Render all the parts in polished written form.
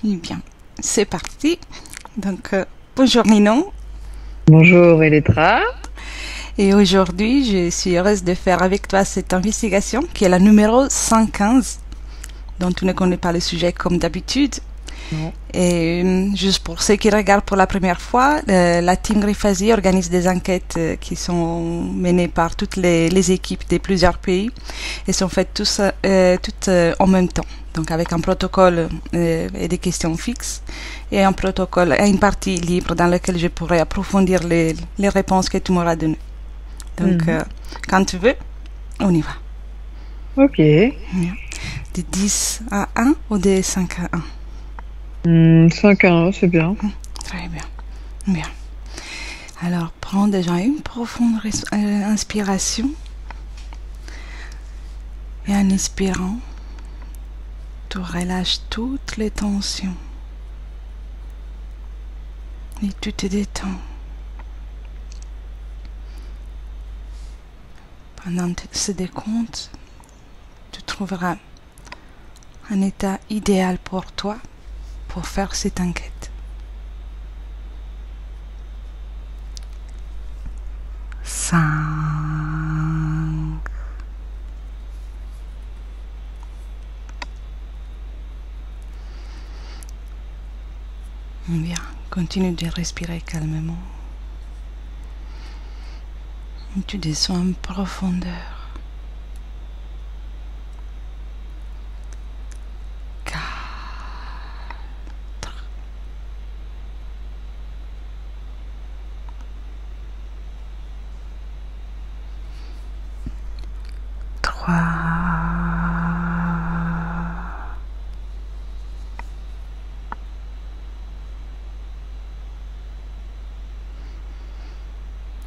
Eh bien, c'est parti. Donc, bonjour Ninon. Bonjour Elettra. Et aujourd'hui, je suis heureuse de faire avec toi cette investigation qui est la numéro 115, dont tu ne connais pas le sujet comme d'habitude. Non. Et juste pour ceux qui regardent pour la première fois, la Team Grifazi organise des enquêtes qui sont menées par toutes les équipes de plusieurs pays et sont faites toutes en même temps. Donc avec un protocole et des questions fixes et un protocole et une partie libre dans laquelle je pourrais approfondir les réponses que tu m'auras données. Donc quand tu veux, on y va. Ok. De 10 à 1 ou de 5 à 1? 5 à 1, c'est bien. Très bien. Bien. Alors, prends déjà une profonde inspiration. Et en expirant, tu relâches toutes les tensions. Et tu te détends. Pendant ce décompte, tu trouveras un état idéal pour toi pour faire cette enquête. 5. Bien, continue de respirer calmement. Et tu descends en profondeur. 4.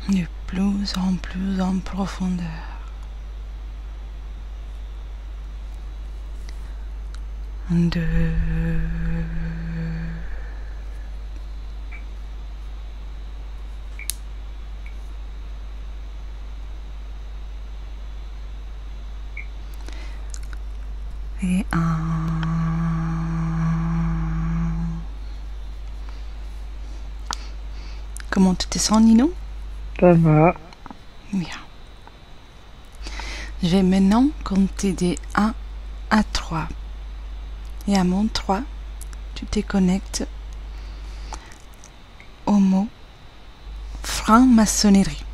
De plus en profondeur. 2. 1. Comment tu te sens, Nino? Ça va. Bien. Je vais maintenant compter de 1 à 3. Et à mon 3, tu te connectes au mot franc-maçonnerie.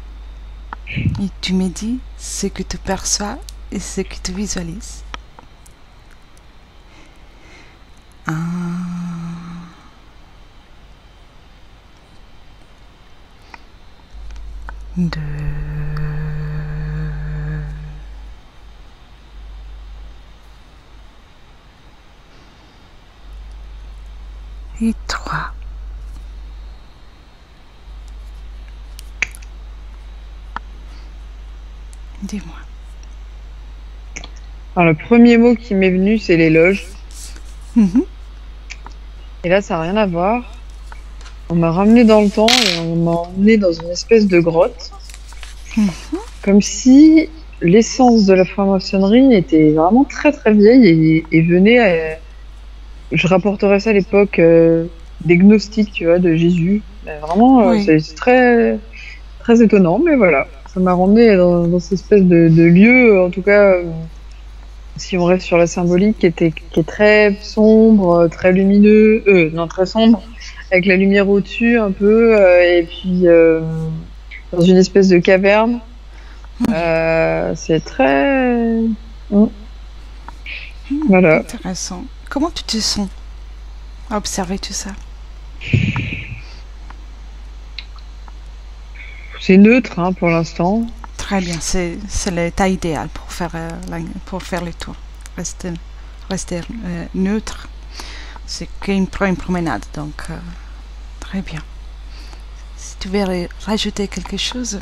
Et tu me dis ce que tu perçois et ce que tu visualises. 1. 2. Et 3. Dis-moi. Alors, le premier mot qui m'est venu, c'est l'éloge. Et là, ça n'a rien à voir. On m'a ramené dans le temps et on m'a emmené dans une espèce de grotte. Comme si l'essence de la franc-maçonnerie était vraiment très très vieille et venait... je rapporterais ça à l'époque des gnostiques, tu vois, de Jésus. Mais vraiment, Oui. c'est très, très étonnant, mais voilà. Ça m'a ramené dans cette espèce de lieu, en tout cas, si on reste sur la symbolique, qui est très sombre, très lumineux, non, très sombre, avec la lumière au-dessus un peu, et puis dans une espèce de caverne. C'est très... Voilà. Intéressant. Comment tu te sens à observer tout ça? C'est neutre hein, pour l'instant. Très bien, c'est l'état idéal pour faire le tour. Rester neutre, c'est qu'une promenade, donc très bien. Si tu veux rajouter quelque chose.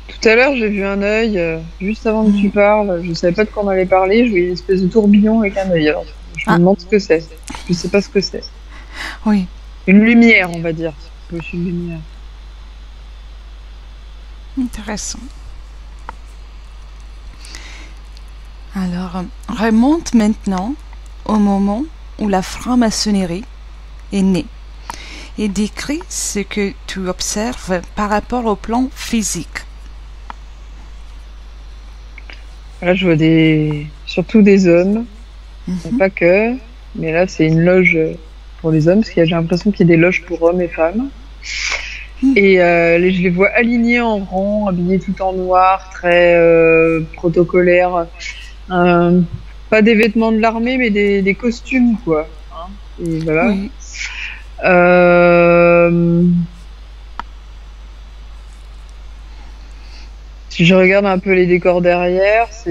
Tout à l'heure, j'ai vu un œil, juste avant que tu parles. Je savais pas de quoi on allait parler. Je voyais une espèce de tourbillon avec un œil. Alors, je me demande ce que c'est. Je sais pas ce que c'est. Oui. Une lumière, on va dire. C'est une lumière. Intéressant. Alors, remonte maintenant au moment où la franc-maçonnerie est née et décrit ce que tu observes par rapport au plan physique. Là, je vois surtout des hommes, pas que, mais là, c'est une loge pour les hommes, parce que j'ai l'impression qu'il y a des loges pour hommes et femmes. Et je les vois alignés en rang, habillés tout en noir, très protocolaires. Pas des vêtements de l'armée, mais des costumes, quoi. Hein, et voilà. Oui. Si je regarde un peu les décors derrière, ça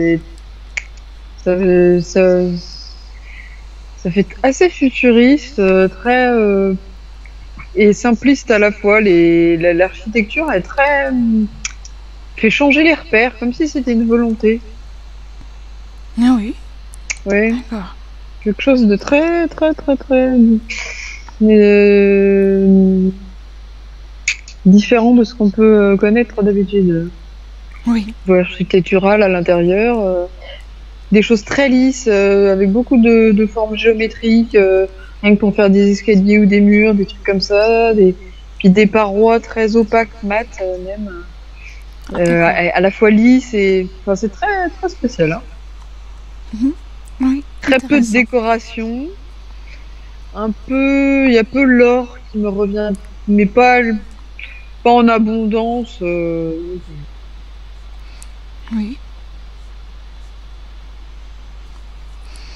fait assez futuriste, très et simpliste à la fois. L'architecture est très fait changer les repères, comme si c'était une volonté. Ah oui. Oui. D'accord. Quelque chose de très différent de ce qu'on peut connaître d'habitude. Oui. Architectural à l'intérieur, des choses très lisses, avec beaucoup de formes géométriques, rien que pour faire des escaliers ou des murs, des trucs comme ça, puis des parois très opaques, mat, même, à la fois lisses et, enfin, c'est très très spécial. Hein. Oui. Très peu de décoration, il y a peu l'or qui me revient, mais pas en abondance. Oui.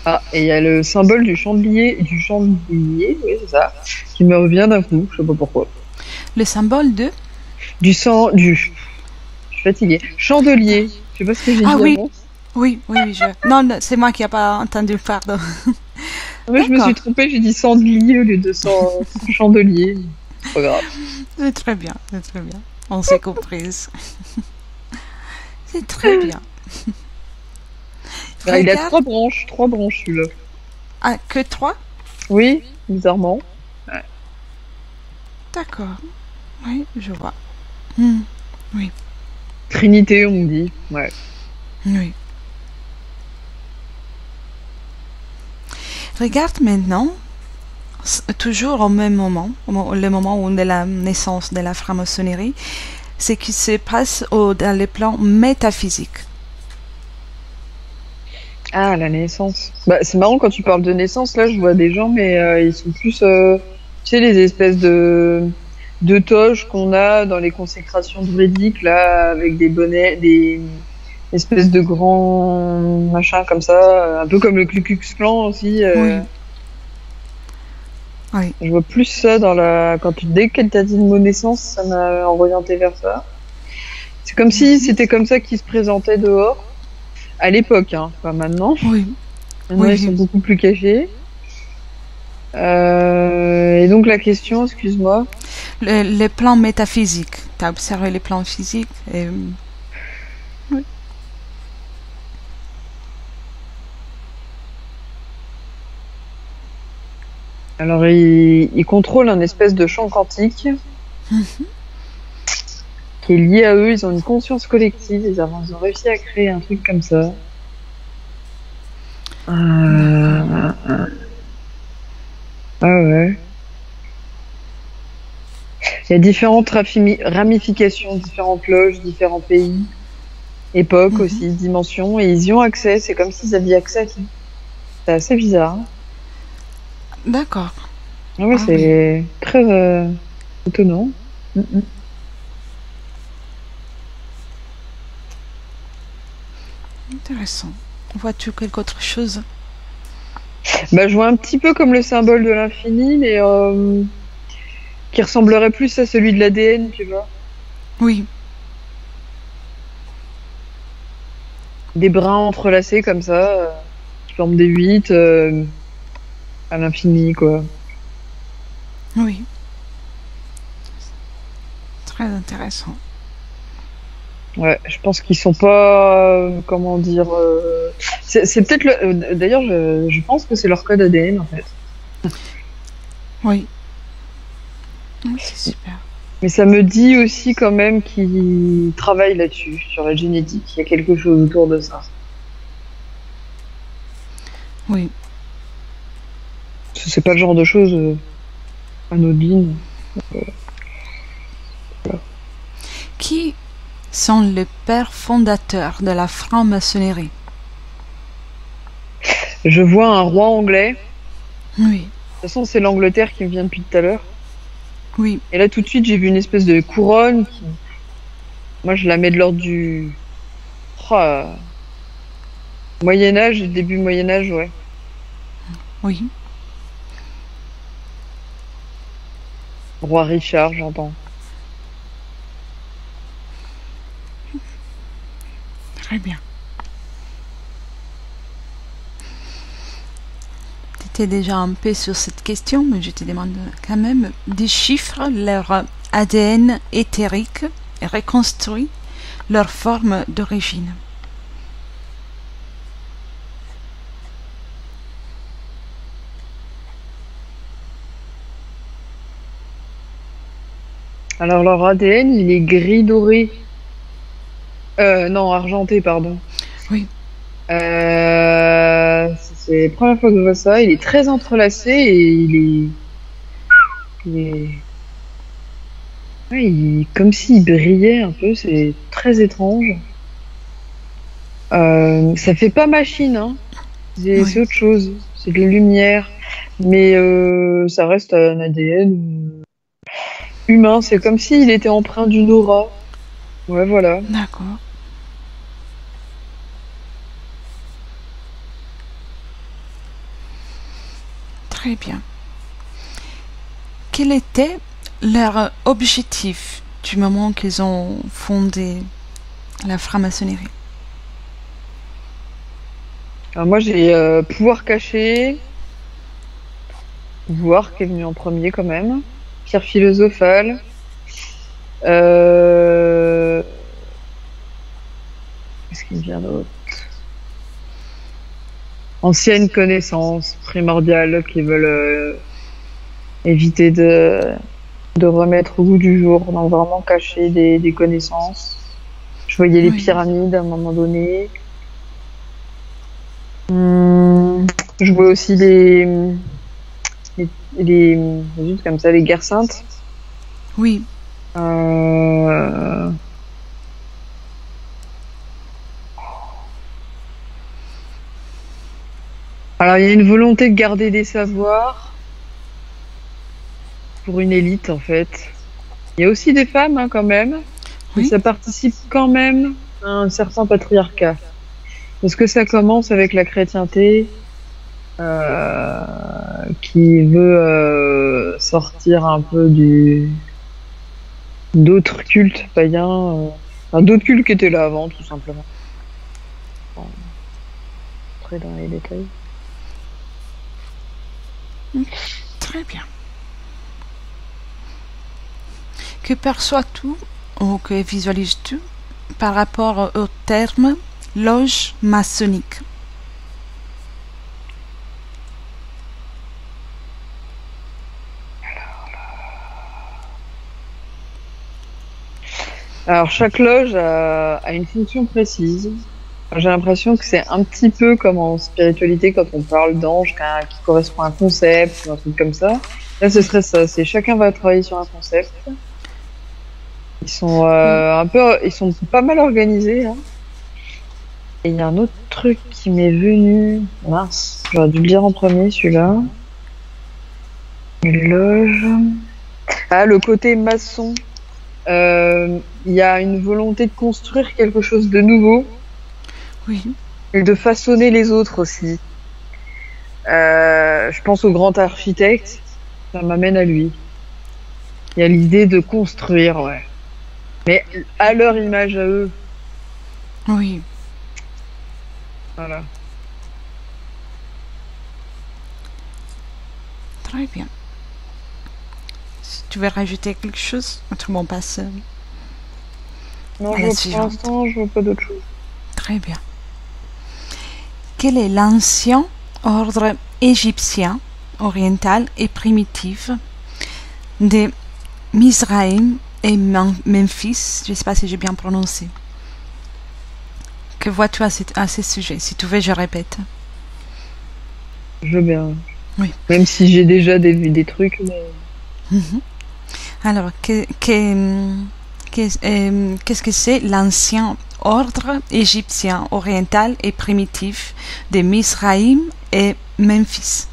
Ah, et il y a le symbole du chandelier, oui, c'est ça, qui me revient d'un coup, je sais pas pourquoi. Le symbole de Je suis fatiguée. Chandelier, je sais pas ce que j'ai dit avant. Oui. Non, c'est moi qui n'ai pas entendu, pardon. Mais je me suis trompée, j'ai dit chandelier au lieu de chandelier. C'est pas grave. C'est très bien. On s'est comprises. C'est très bien. Il a trois branches celui-là. Ah, que 3? Oui, bizarrement. Ouais. D'accord. Oui, je vois. Oui. Trinité, on me dit. Ouais. Oui. Regarde maintenant, toujours au même moment, le moment de la naissance de la franc-maçonnerie, ce qui se passe dans les plans métaphysiques. Ah, la naissance. Bah, c'est marrant quand tu parles de naissance, là je vois des gens, mais ils sont plus, tu sais, les espèces de toges qu'on a dans les consécrations druidiques, là, avec des bonnets, des espèces de grands machins comme ça, un peu comme le Ku Klux Klan aussi. Oui. Je vois plus ça dès que t'as dit le mot naissance, ça m'a orienté vers ça. C'est comme si c'était comme ça qu'ils se présentaient dehors. À l'époque, hein, pas maintenant. Oui. Maintenant, ils sont beaucoup plus cachés. Et donc, la question, excuse-moi. Les plans métaphysiques. Tu as observé les plans physiques et... Oui. Alors, ils contrôlent un espèce de champ quantique qui est lié à eux. Ils ont une conscience collective. Ils ont réussi à créer un truc comme ça. Ah ouais. Il y a différentes ramifications, différentes loges, différents pays, époques aussi, dimensions, et ils y ont accès. C'est comme s'ils avaient accès à tout. C'est assez bizarre. Hein. D'accord. Ouais, c'est très étonnant. Intéressant. Vois-tu quelque autre chose? Bah, je vois un petit peu comme le symbole de l'infini, mais qui ressemblerait plus à celui de l'ADN, tu vois. Oui. Des brins entrelacés comme ça, qui forment des 8 à l'infini, quoi. Oui. Très intéressant. Ouais, je pense qu'ils sont pas, comment dire, c'est peut-être d'ailleurs, je pense que c'est leur code ADN en fait. Oui. C'est super. Mais ça me dit aussi quand même qu'ils travaillent là-dessus, sur la génétique. Il y a quelque chose autour de ça. Oui. c'est pas le genre de choses anodines. Qui sont les pères fondateurs de la franc-maçonnerie? Je vois un roi anglais. Oui, De toute façon, c'est l'Angleterre qui me vient depuis tout à l'heure. oui, Et là, tout de suite, j'ai vu une espèce de couronne qui... Moi, je la mets de l'ordre du... Oh, Moyen-Âge, début Moyen-Âge, ouais. oui. Roi Richard, j'entends. Très bien. Tu étais déjà un peu sur cette question, mais je te demande quand même des chiffres, leur ADN éthérique et reconstruit leur forme d'origine. Alors, leur ADN, il est gris doré. Non, argenté, pardon. Oui, C'est la première fois que je vois ça. Il est très entrelacé et il est... Ouais, comme s'il brillait un peu. C'est très étrange. Ça fait pas machine, hein. C'est oui, autre chose. C'est de la lumière. Mais ça reste un ADN humain. C'est comme s'il était empreint d'une aura. Ouais, voilà. d'accord. Très bien. Quel était leur objectif du moment qu'ils ont fondé la franc-maçonnerie? Alors moi, j'ai pouvoir caché. Pouvoir qui est venu en premier quand même. Pierre philosophale. Qu'est-ce qui me vient d'autre? Anciennes connaissances primordiales qui veulent éviter de remettre au goût du jour, donc vraiment cacher des connaissances. Je voyais les Oui. pyramides à un moment donné. Je vois aussi juste comme ça, les guerres saintes. Oui, Euh, Alors, il y a une volonté de garder des savoirs pour une élite, en fait. Il y a aussi des femmes, hein, quand même, mais oui, ça participe quand même à un certain patriarcat. Parce que ça commence avec la chrétienté, euh, qui veut sortir un peu d'autres cultes païens, enfin, d'autres cultes qui étaient là avant, tout simplement. Sans entrer dans les détails. très bien. Que perçois-tu ou que visualises-tu par rapport au terme loge maçonnique? Alors, chaque loge a une fonction précise. J'ai l'impression que c'est un petit peu comme en spiritualité quand on parle d'ange qui correspond à un concept ou un truc comme ça. Là, ce serait ça. C'est chacun va travailler sur un concept. Ils sont Oui, ils sont pas mal organisés. Hein. Et il y a un autre truc qui m'est venu. Mince, j'aurais dû le dire en premier, celui-là. Une loge. Ah, le côté maçon. Il y a une volonté de construire quelque chose de nouveau oui, et de façonner les autres aussi. Je pense au grand architecte, ça m'amène à lui. Il y a l'idée de construire, ouais. Mais à leur image à eux, oui. voilà. Très bien. Si tu veux rajouter quelque chose, autrement on passe Non, à la pour suivante. l'instant, je vois pas d'autre chose. Très bien. Quel est l'ancien ordre égyptien, oriental et primitif de Mizraïm et Memphis? Je ne sais pas si j'ai bien prononcé. Que vois-tu à ce sujet? Si tu veux, je répète. Je veux bien. Oui. Même si j'ai déjà des trucs. Mais... Mhm. Alors, qu'est-ce que c'est l'ancien ordre égyptien oriental et primitif de Misraïm et Memphis?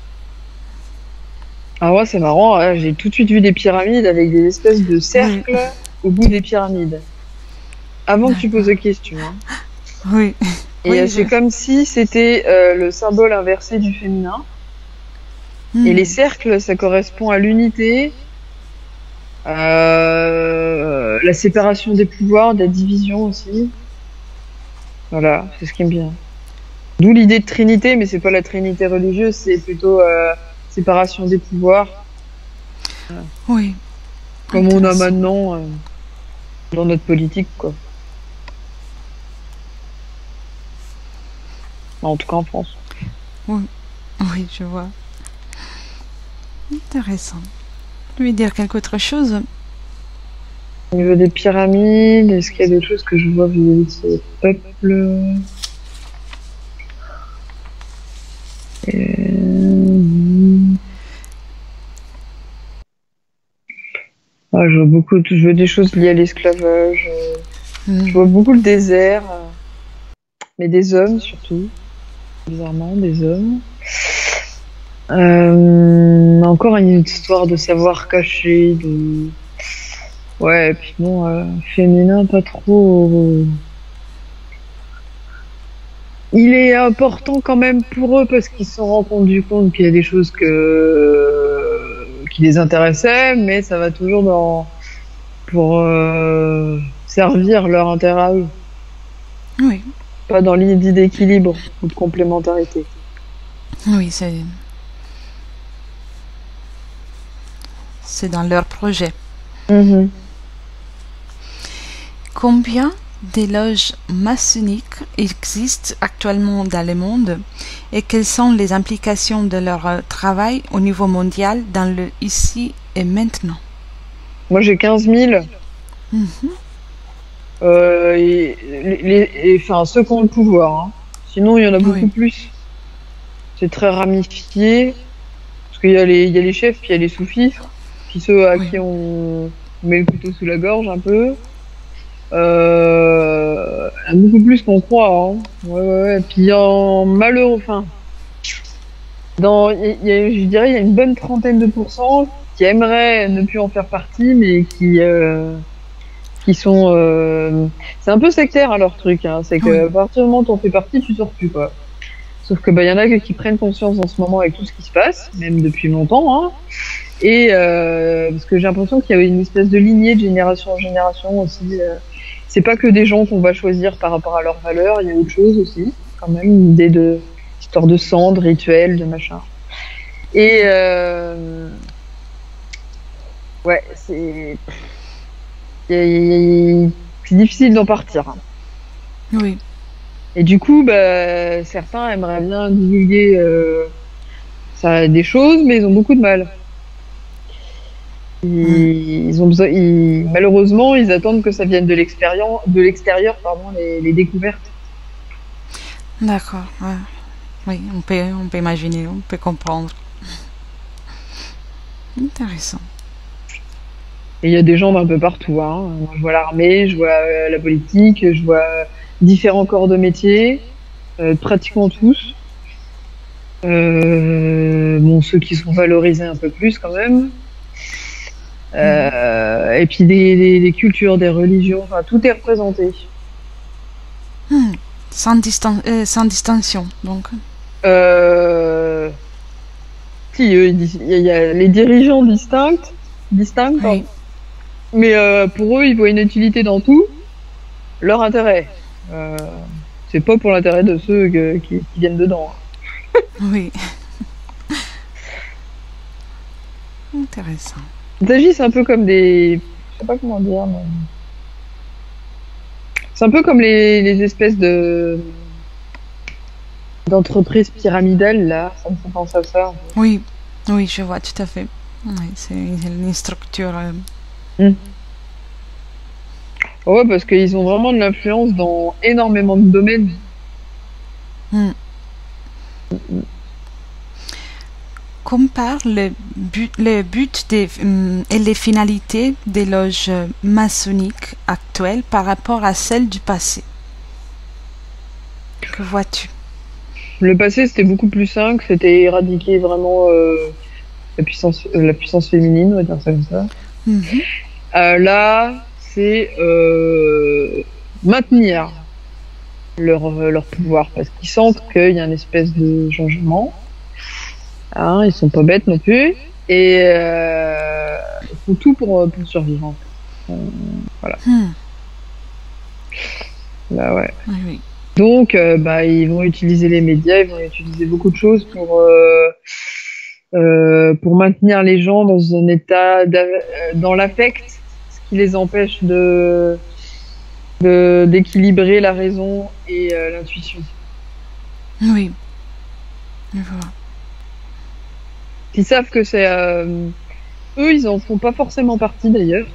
Ah ouais, c'est marrant, hein, j'ai tout de suite vu des pyramides avec des espèces de Oui, cercles au bout des pyramides. Avant que tu poses la question. Hein. oui, Et oui, c'est comme si c'était le symbole inversé du féminin. Et les cercles, ça correspond à l'unité, la séparation des pouvoirs, de la division aussi. Voilà, c'est ce qui me vient. D'où l'idée de trinité, mais c'est pas la trinité religieuse, c'est plutôt séparation des pouvoirs, oui. comme on a Intéressant. maintenant dans notre politique, quoi. En tout cas en France. Oui, oui, je vois. Intéressant. Je vais dire quelque autre chose. Au niveau des pyramides, est-ce qu'il y a d'autres choses que je vois vis-à-vis de ce peuple? Ah, je vois des choses liées à l'esclavage. Je vois beaucoup le désert, mais des hommes surtout. Bizarrement, des hommes. Encore une histoire de savoir caché, de... Ouais, et puis bon, féminin, pas trop. Il est important quand même pour eux parce qu'ils se sont rendus compte qu'il y a des choses qui les intéressaient, mais ça va toujours pour servir leur intérêt à eux, Oui, pas dans l'idée d'équilibre ou de complémentarité. oui, c'est dans leur projet. Mhm. Combien de loges maçonniques existent actuellement dans le monde et quelles sont les implications de leur travail au niveau mondial dans le ici et maintenant? Moi, j'ai 15 000. Mhm. Enfin, ceux qui ont le pouvoir. Hein. Sinon, il y en a beaucoup Oui, plus. C'est très ramifié. Parce qu'il y a les chefs, puis il y a les sous-fifres. Puis ceux à oui, qui on met le couteau sous la gorge un peu. Il y en a beaucoup plus qu'on croit. Hein. Ouais, ouais, ouais. Puis en malheureux, enfin, je dirais, il y a une bonne trentaine de pourcents qui aimeraient ne plus en faire partie, mais qui sont c'est un peu sectaire hein, leur truc hein. C'est oui, que à partir du moment où t'en fais partie tu sors plus quoi, sauf que bah y en a qui prennent conscience en ce moment avec tout ce qui se passe même depuis longtemps hein. Et parce que j'ai l'impression qu'il y a une espèce de lignée de génération en génération aussi c'est pas que des gens qu'on va choisir par rapport à leurs valeurs, il y a autre chose aussi quand même, une idée de histoire de sang, de rituel, de machin et ouais c'est difficile d'en partir hein. oui. Et du coup, bah, certains aimeraient bien divulguer ça, des choses, mais ils ont beaucoup de mal. Mm. Ils ont besoin, malheureusement, ils attendent que ça vienne de l'extérieur, pardon, les découvertes. D'accord. Ouais. Oui, on peut imaginer, on peut comprendre. Intéressant. Et il y a des gens d'un peu partout. Hein. Moi, je vois l'armée, je vois la politique, je vois différents corps de métier, pratiquement tous. Bon, ceux qui sont valorisés un peu plus quand même. Et puis des cultures, des religions, enfin tout est représenté. Hmm. Sans distinction, donc. Euh, Si, il y a les dirigeants distincts, Oui, pardon. Mais pour eux, ils voient une utilité dans tout, leur intérêt. Euh, c'est pas pour l'intérêt de ceux qui viennent dedans. oui. Intéressant. Ils agissent un peu comme des... Je sais pas comment dire, mais... C'est un peu comme les espèces d'entreprises pyramidales, là. Ça me fait penser à ça. Oui, oui, je vois tout à fait. Oui, c'est une structure. Mm. Ouais, parce qu'ils ont vraiment de l'influence dans énormément de domaines. Hmm. compare le but et les finalités des loges maçonniques actuelles par rapport à celles du passé. Que vois-tu? Le passé, c'était beaucoup plus simple, c'était éradiquer vraiment la puissance féminine, on va dire ça comme ça. Là, c'est maintenir leur pouvoir, parce qu'ils sentent qu'il y a une espèce de changement. Hein, ils sont pas bêtes non plus, et ils font tout pour survivre. Voilà. Là, ouais. Oui. Donc, ils vont utiliser les médias, ils vont utiliser beaucoup de choses pour maintenir les gens dans un état dans l'affect, ce qui les empêche d'équilibrer la raison et l'intuition. Oui. Je vois. Ils savent que c'est eux, ils en font pas forcément partie d'ailleurs,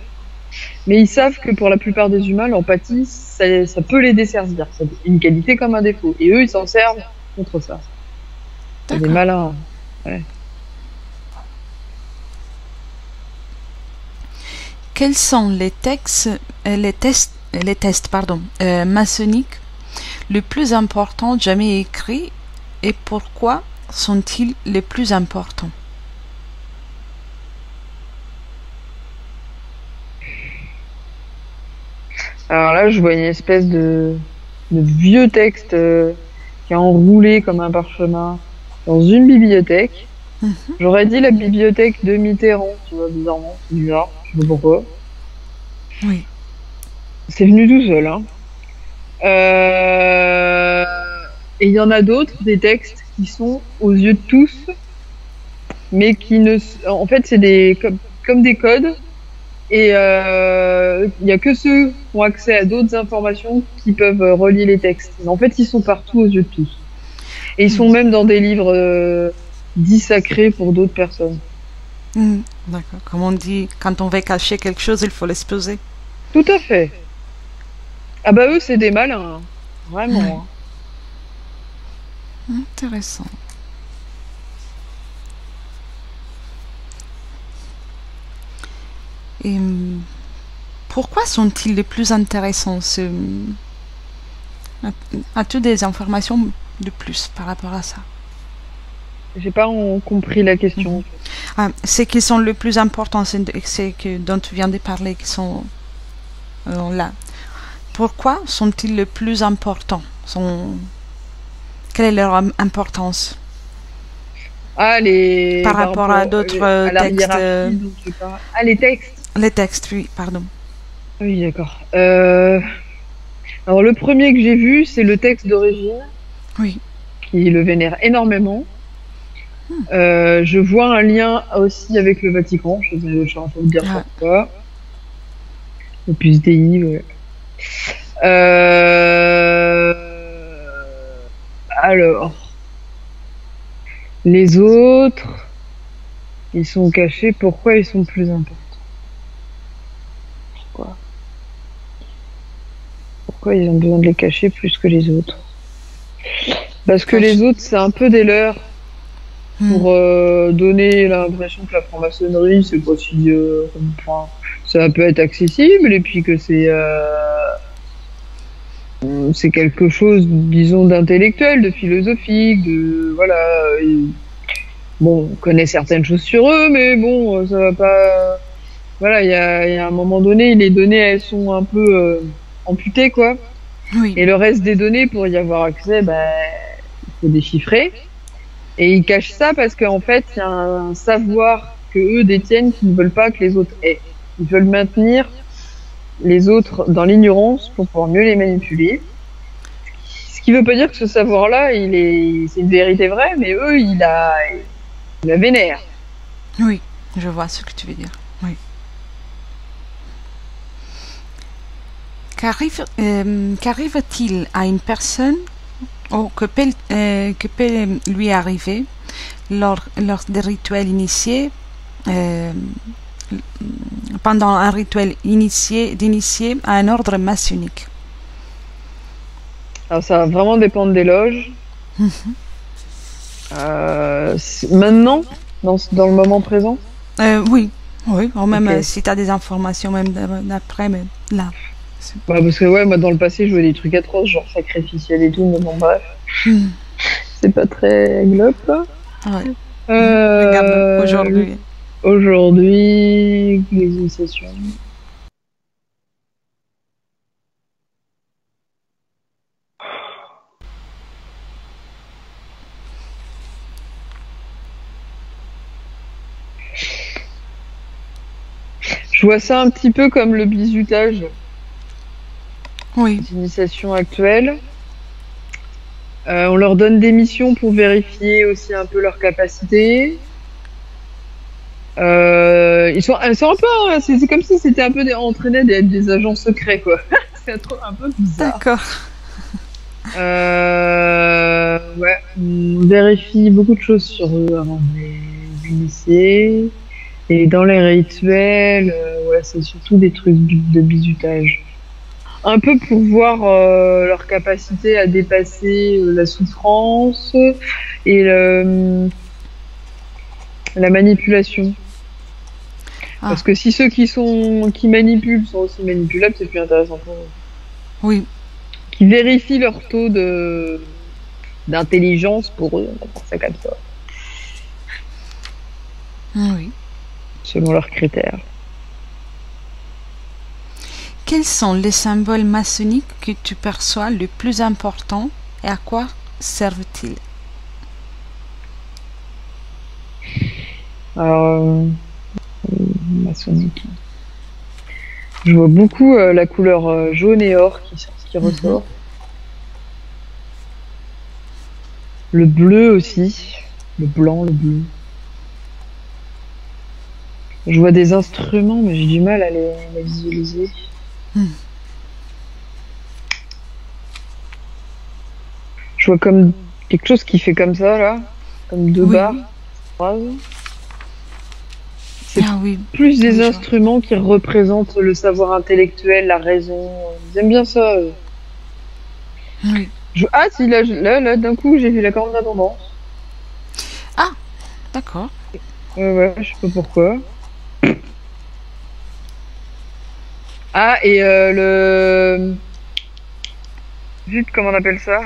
mais ils savent que pour la plupart des humains, l'empathie, ça peut les desservir. C'est une qualité comme un défaut, et eux, ils s'en servent contre ça. C'est des malins. Ouais. Quels sont les tests maçonniques les plus importants jamais écrits et pourquoi sont-ils les plus importants? Alors là, je vois une espèce de vieux texte qui est enroulé comme un parchemin dans une bibliothèque. J'aurais dit la bibliothèque de Mitterrand, tu vois, bizarrement. C'est bizarre, je sais pas pourquoi. Oui. C'est venu tout seul, hein. Et il y en a d'autres, des textes qui sont aux yeux de tous, mais qui ne... En fait, c'est comme des codes. Et il y a que ceux qui ont accès à d'autres informations qui peuvent relier les textes. En fait, ils sont partout aux yeux de tous. Et ils sont même dans des livres dits sacrés pour d'autres personnes. D'accord. Comme on dit, quand on veut cacher quelque chose, il faut l'exposer. Tout à fait. Ah bah eux, c'est des malins. Hein. Vraiment. Hein. Intéressant. Et pourquoi sont-ils les plus intéressants? As-tu des informations de plus par rapport à ça? J'ai pas compris la question. C'est qu'ils sont les plus importants, c'est que dont tu viens de parler, qui sont là. Pourquoi sont-ils les plus importants? Quelle est leur importance? Par rapport à d'autres textes. Les textes. Les textes, oui, pardon. Oui, d'accord. Alors le premier que j'ai vu, c'est le texte d'origine. Oui. Qui le vénère énormément. Je vois un lien aussi avec le Vatican. Je suis en train de dire pourquoi. Opus Dei, ouais. Alors, les autres, ils sont cachés. Pourquoi ils sont plus importants? Pourquoi ils ont besoin de les cacher plus que les autres? Parce que les autres, c'est un peu des leurs pour donner l'impression que la franc-maçonnerie, c'est pas si... ça peut être accessible et puis que c'est quelque chose, disons, d'intellectuel, de philosophique, de... Voilà. Bon, on connaît certaines choses sur eux, mais bon, ça va pas... Voilà, il y a un moment donné, les données, elles sont un peu amputées, quoi. Oui. Et le reste des données, pour y avoir accès, il faut déchiffrer. Et ils cachent ça parce qu'en fait, il y a un savoir que eux détiennent qu'ils ne veulent pas que les autres aient. Ils veulent maintenir les autres dans l'ignorance pour pouvoir mieux les manipuler. Ce qui veut pas dire que ce savoir-là, c'est une vérité vraie, mais eux, ils la vénèrent. Oui, je vois ce que tu veux dire. Oui. Qu'arrive-t-il à une personne que peut lui arriver lors des rituels initiés, pendant un rituel d'initié à un ordre maçonnique? Alors ça va vraiment dépendre des loges. Maintenant, dans le moment présent? Oui, oui, ou même Ok. si tu as des informations, même d'après, mais là. Bah, parce que ouais, moi dans le passé, je jouais des trucs atroces, genre sacrificiel et tout, mais bon, bref, Hmm, c'est pas très glop. ouais. Regarde, Euh, aujourd'hui. Aujourd'hui, les initiations. Je vois ça un petit peu comme le bizutage Oui. des initiations actuelles. On leur donne des missions pour vérifier aussi un peu leurs capacités. Ils sont un peu, c'est comme si c'était un peu entraînés d'être des agents secrets, quoi. Un peu bizarre. D'accord. Ouais, on vérifie beaucoup de choses sur eux avant de les initier. Et dans les rituels, ouais, c'est surtout des trucs de bizutage. Un peu pour voir leur capacité à dépasser la souffrance et la manipulation. Ah, Parce que si ceux qui manipulent sont aussi manipulables, c'est plus intéressant pour eux. oui. Qui vérifient leur taux de d'intelligence pour eux, on va dire ça comme ça, Oui. selon leurs critères. Quels sont les symboles maçonniques que tu perçois le plus importants et à quoi servent-ils? Alors, maçonnique. Je vois beaucoup la couleur jaune et or qui Mhm. ressort. Le bleu aussi. Le blanc, le bleu. Je vois des instruments, mais j'ai du mal à les visualiser. Hmm. Je vois comme quelque chose qui fait comme ça, là. Comme deux Oui, barres. oui. Phrases. C'est Ah oui, plus des oui, je vois. instruments qui représentent le savoir intellectuel, la raison. J'aime bien ça. Oui. Ah si, là, d'un coup, j'ai vu la corne d'abondance. Ah, d'accord. Ouais, je sais pas pourquoi. Ah, et Zut, comment on appelle ça?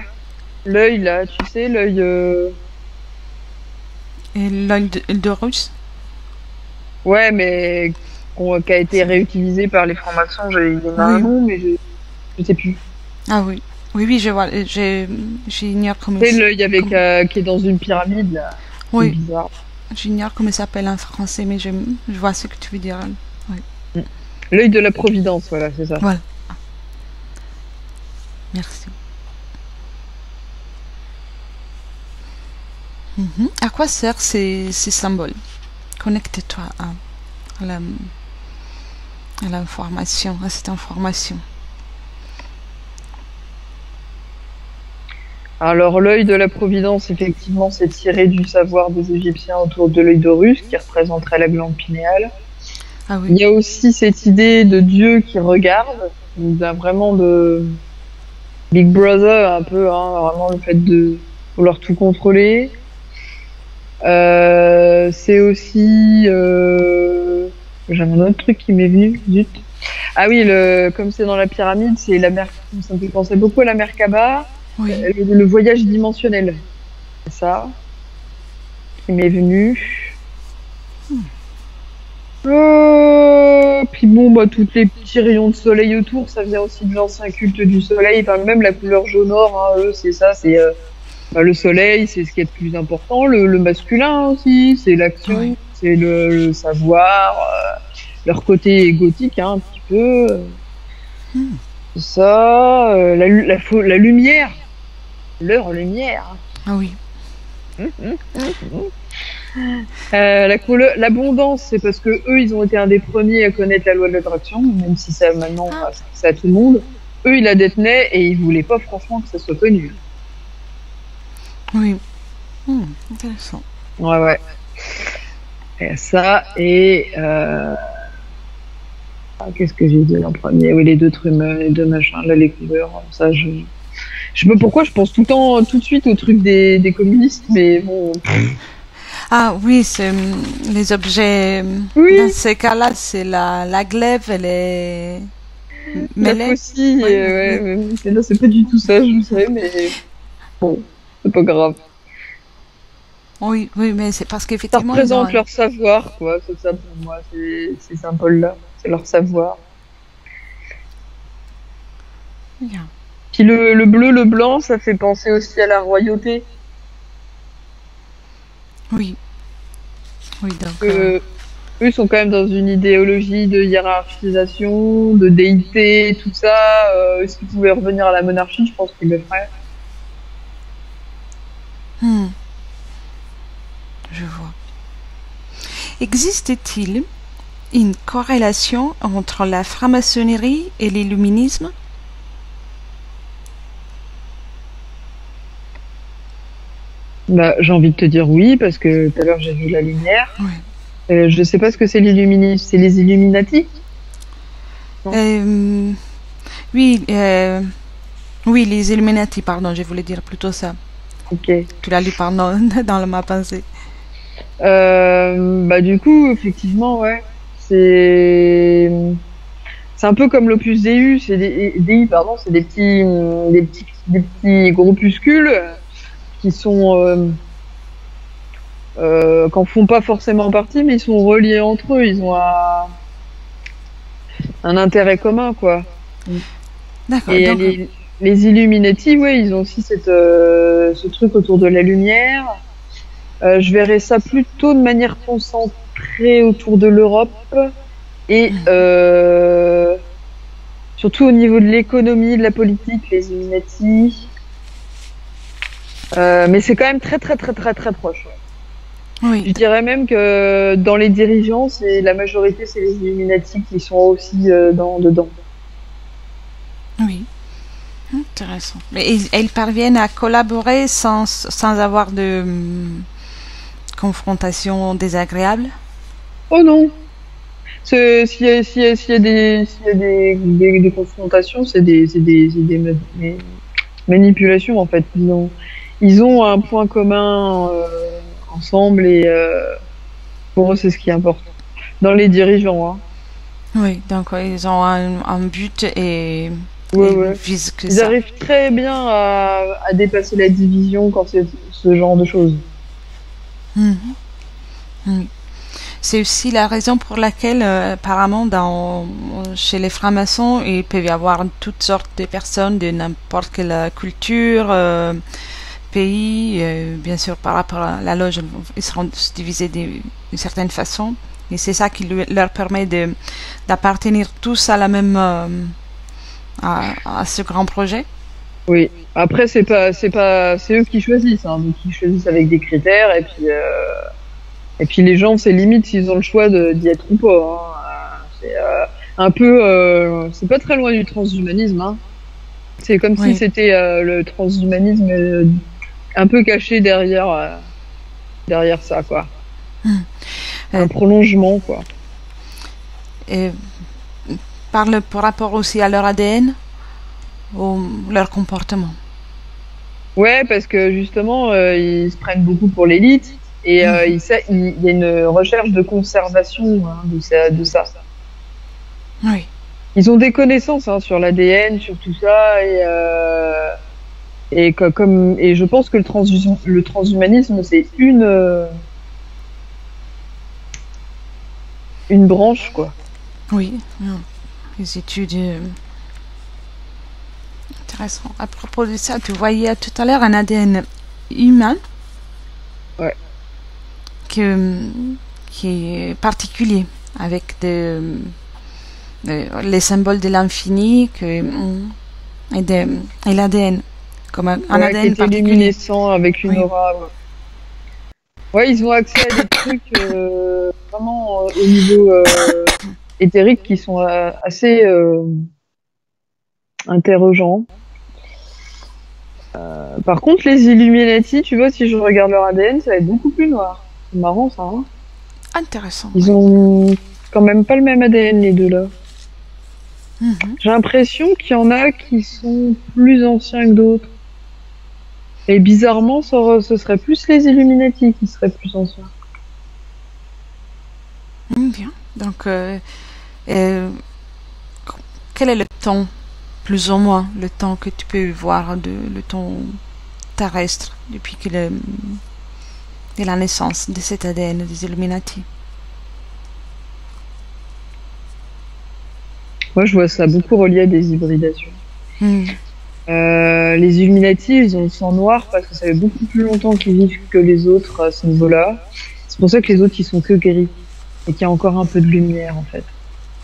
L'œil, là, tu sais, l'œil... Et l'œil de russe? Ouais, mais qui a été réutilisé par les francs-maçons. Il y en a un Oui. nom, mais je sais plus. Ah oui. Oui, oui, je vois. J'ignore comment, C'est l'œil avec comment- qui est dans une pyramide, là. C'est oui, bizarre. j'ignore comment ça s'appelle en français, mais je vois ce que tu veux dire. Oui. Mm. L'œil de la Providence, voilà, c'est ça. Voilà. Merci. Mhm. À quoi servent ces symboles? Connecte-toi à la, à l'information, à cette information. Alors, l'œil de la Providence, effectivement, c'est tiré du savoir des Égyptiens autour de l'œil d'Horus, qui représenterait la glande pinéale. Ah Il oui. y a aussi cette idée de Dieu qui regarde, vraiment de Big Brother, un peu, hein, vraiment le fait de vouloir tout contrôler. C'est aussi... J'ai un autre truc qui m'est venu, zut. Ah oui, comme c'est dans la pyramide, c'est la mer... ça me fait penser beaucoup à la Merkaba, Oui. le voyage dimensionnel. C'est ça qui m'est venu. Puis bon, bah, toutes les petits rayons de soleil autour, ça vient aussi de l'ancien culte du soleil. Enfin, même la couleur jaune-or, hein, eux, c'est ça, c'est bah, le soleil, c'est ce qui est le plus important. Le masculin aussi, c'est l'action, Oui. c'est le savoir, leur côté gothique, hein, un petit peu. Hmm. C'est ça, la lumière, leur lumière. Ah oui. La couleur, l'abondance, c'est parce que eux, ils ont été un des premiers à connaître la loi de l'attraction, même si ça maintenant, Ah, c'est à tout le monde. Eux, ils la détenaient et ils voulaient pas franchement que ça soit connu. oui. Hmm, intéressant. Ouais. Et ça, et qu'est-ce que j'ai dit en premier? Oui, les deux trucs, les deux machins, là, les couleurs, ça, je sais pas pourquoi, je pense tout le temps, tout de suite au truc des communistes, mais bon. Ah oui, c'est les objets. Dans Oui, ces cas-là, c'est la glaive, elle est la mêlée. faucille, Oui, ouais, mais là, c'est pas du tout ça, je sais, mais bon, c'est pas grave. oui, oui, mais c'est parce Ça qu'effectivement, ils ont représente leur savoir, quoi, c'est ça pour moi, ces symboles-là, c'est leur savoir. Bien. Puis le bleu, le blanc, ça fait penser aussi à la royauté. Oui, oui, donc. Eux, eux sont quand même dans une idéologie de hiérarchisation, de déité, tout ça. S'ils pouvaient revenir à la monarchie, je pense qu'ils le feraient. Hmm, je vois. Existe-t-il une corrélation entre la franc-maçonnerie et l'illuminisme? Bah, j'ai envie de te dire oui, parce que tout à l'heure j'ai vu la lumière. Oui. Je sais pas ce que c'est l'illuminisme. C'est les Illuminati? Non. Oui, oui, les Illuminati, pardon, je voulais dire plutôt ça. Ok. Tu l'as lu, pardon, dans ma pensée. Bah du coup, effectivement, ouais. C'est c'est un peu comme l'Opus Dei, Dei, pardon, c'est des petits groupuscules qui sont qu'en font pas forcément partie, mais ils sont reliés entre eux. Ils ont un intérêt commun, quoi. D'accord, Et donc, les Illuminati, ouais, ils ont aussi ce truc autour de la lumière. Je verrais ça plutôt de manière concentrée autour de l'Europe et surtout au niveau de l'économie, de la politique, les Illuminati. Mais c'est quand même très très très très très proche. oui, Je dirais même que dans les dirigeants, c'est la majorité, c'est les Illuminati qui sont aussi dedans. oui, intéressant. Mais ils parviennent à collaborer sans avoir de confrontation désagréable? Oh non, s'il y a des confrontations, c'est des manipulations en fait. Ils ont un point commun ensemble et pour eux c'est ce qui importe. Dans les dirigeants, hein. Oui, donc ils ont un but et Ouais, ils ouais. visent que Ils ça. arrivent très bien à dépasser la division quand c'est ce genre de choses. Mhm. Oui. C'est aussi la raison pour laquelle, apparemment, chez les francs-maçons, il peut y avoir toutes sortes de personnes de n'importe quelle culture, pays. Bien sûr, par rapport à la loge, ils seront divisés d'une certaine façon. Et c'est ça qui leur permet d'appartenir tous à la même, à ce grand projet. Oui. Après, c'est eux qui choisissent, hein. Donc, ils choisissent avec des critères et puis les gens, c'est limite s'ils ont le choix d'y être ou pas, hein. C'est un peu, c'est pas très loin du transhumanisme, hein. C'est comme si Oui. c'était le transhumanisme un peu caché derrière ça, quoi. Un Euh, prolongement, quoi. et parle par rapport aussi à leur ADN, ou leur comportement. Ouais, parce que justement, ils se prennent beaucoup pour l'élite et Mhm. il y a une recherche de conservation, hein, de ça. Oui, Ils ont des connaissances, hein, sur l'ADN, sur tout ça et je pense que le transhumanisme c'est une branche, quoi. oui. Les études intéressantes. À propos de ça, tu voyais tout à l'heure un ADN humain Ouais. que, qui est particulier, avec les symboles de l'infini et l'ADN, comme un Ouais, qui ADN était particulier. luminescent avec une Oui, aura. Ouais. Ouais, ils ont accès à des trucs vraiment au niveau éthérique qui sont assez interrogeants. Par contre, les Illuminati, tu vois, si je regarde leur ADN, ça va être beaucoup plus noir. C'est marrant ça, hein. intéressant, Ils oui. ont quand même pas le même ADN les deux là. Mhm. J'ai l'impression qu'il y en a qui sont plus anciens que d'autres. Et bizarrement, ce serait plus les Illuminati qui seraient plus anciens. Bien. Donc, euh, quel est le temps, plus ou moins, le temps que tu peux voir, le temps terrestre, depuis de la naissance de cet ADN des Illuminati? Moi, je vois ça beaucoup relié à des hybridations. Hmm. Les Illuminati, ils ont le sang noir parce que ça fait beaucoup plus longtemps qu'ils vivent que les autres à ce niveau-là. C'est pour ça que les autres, ils sont que gris. Et qu'il y a encore un peu de lumière, en fait.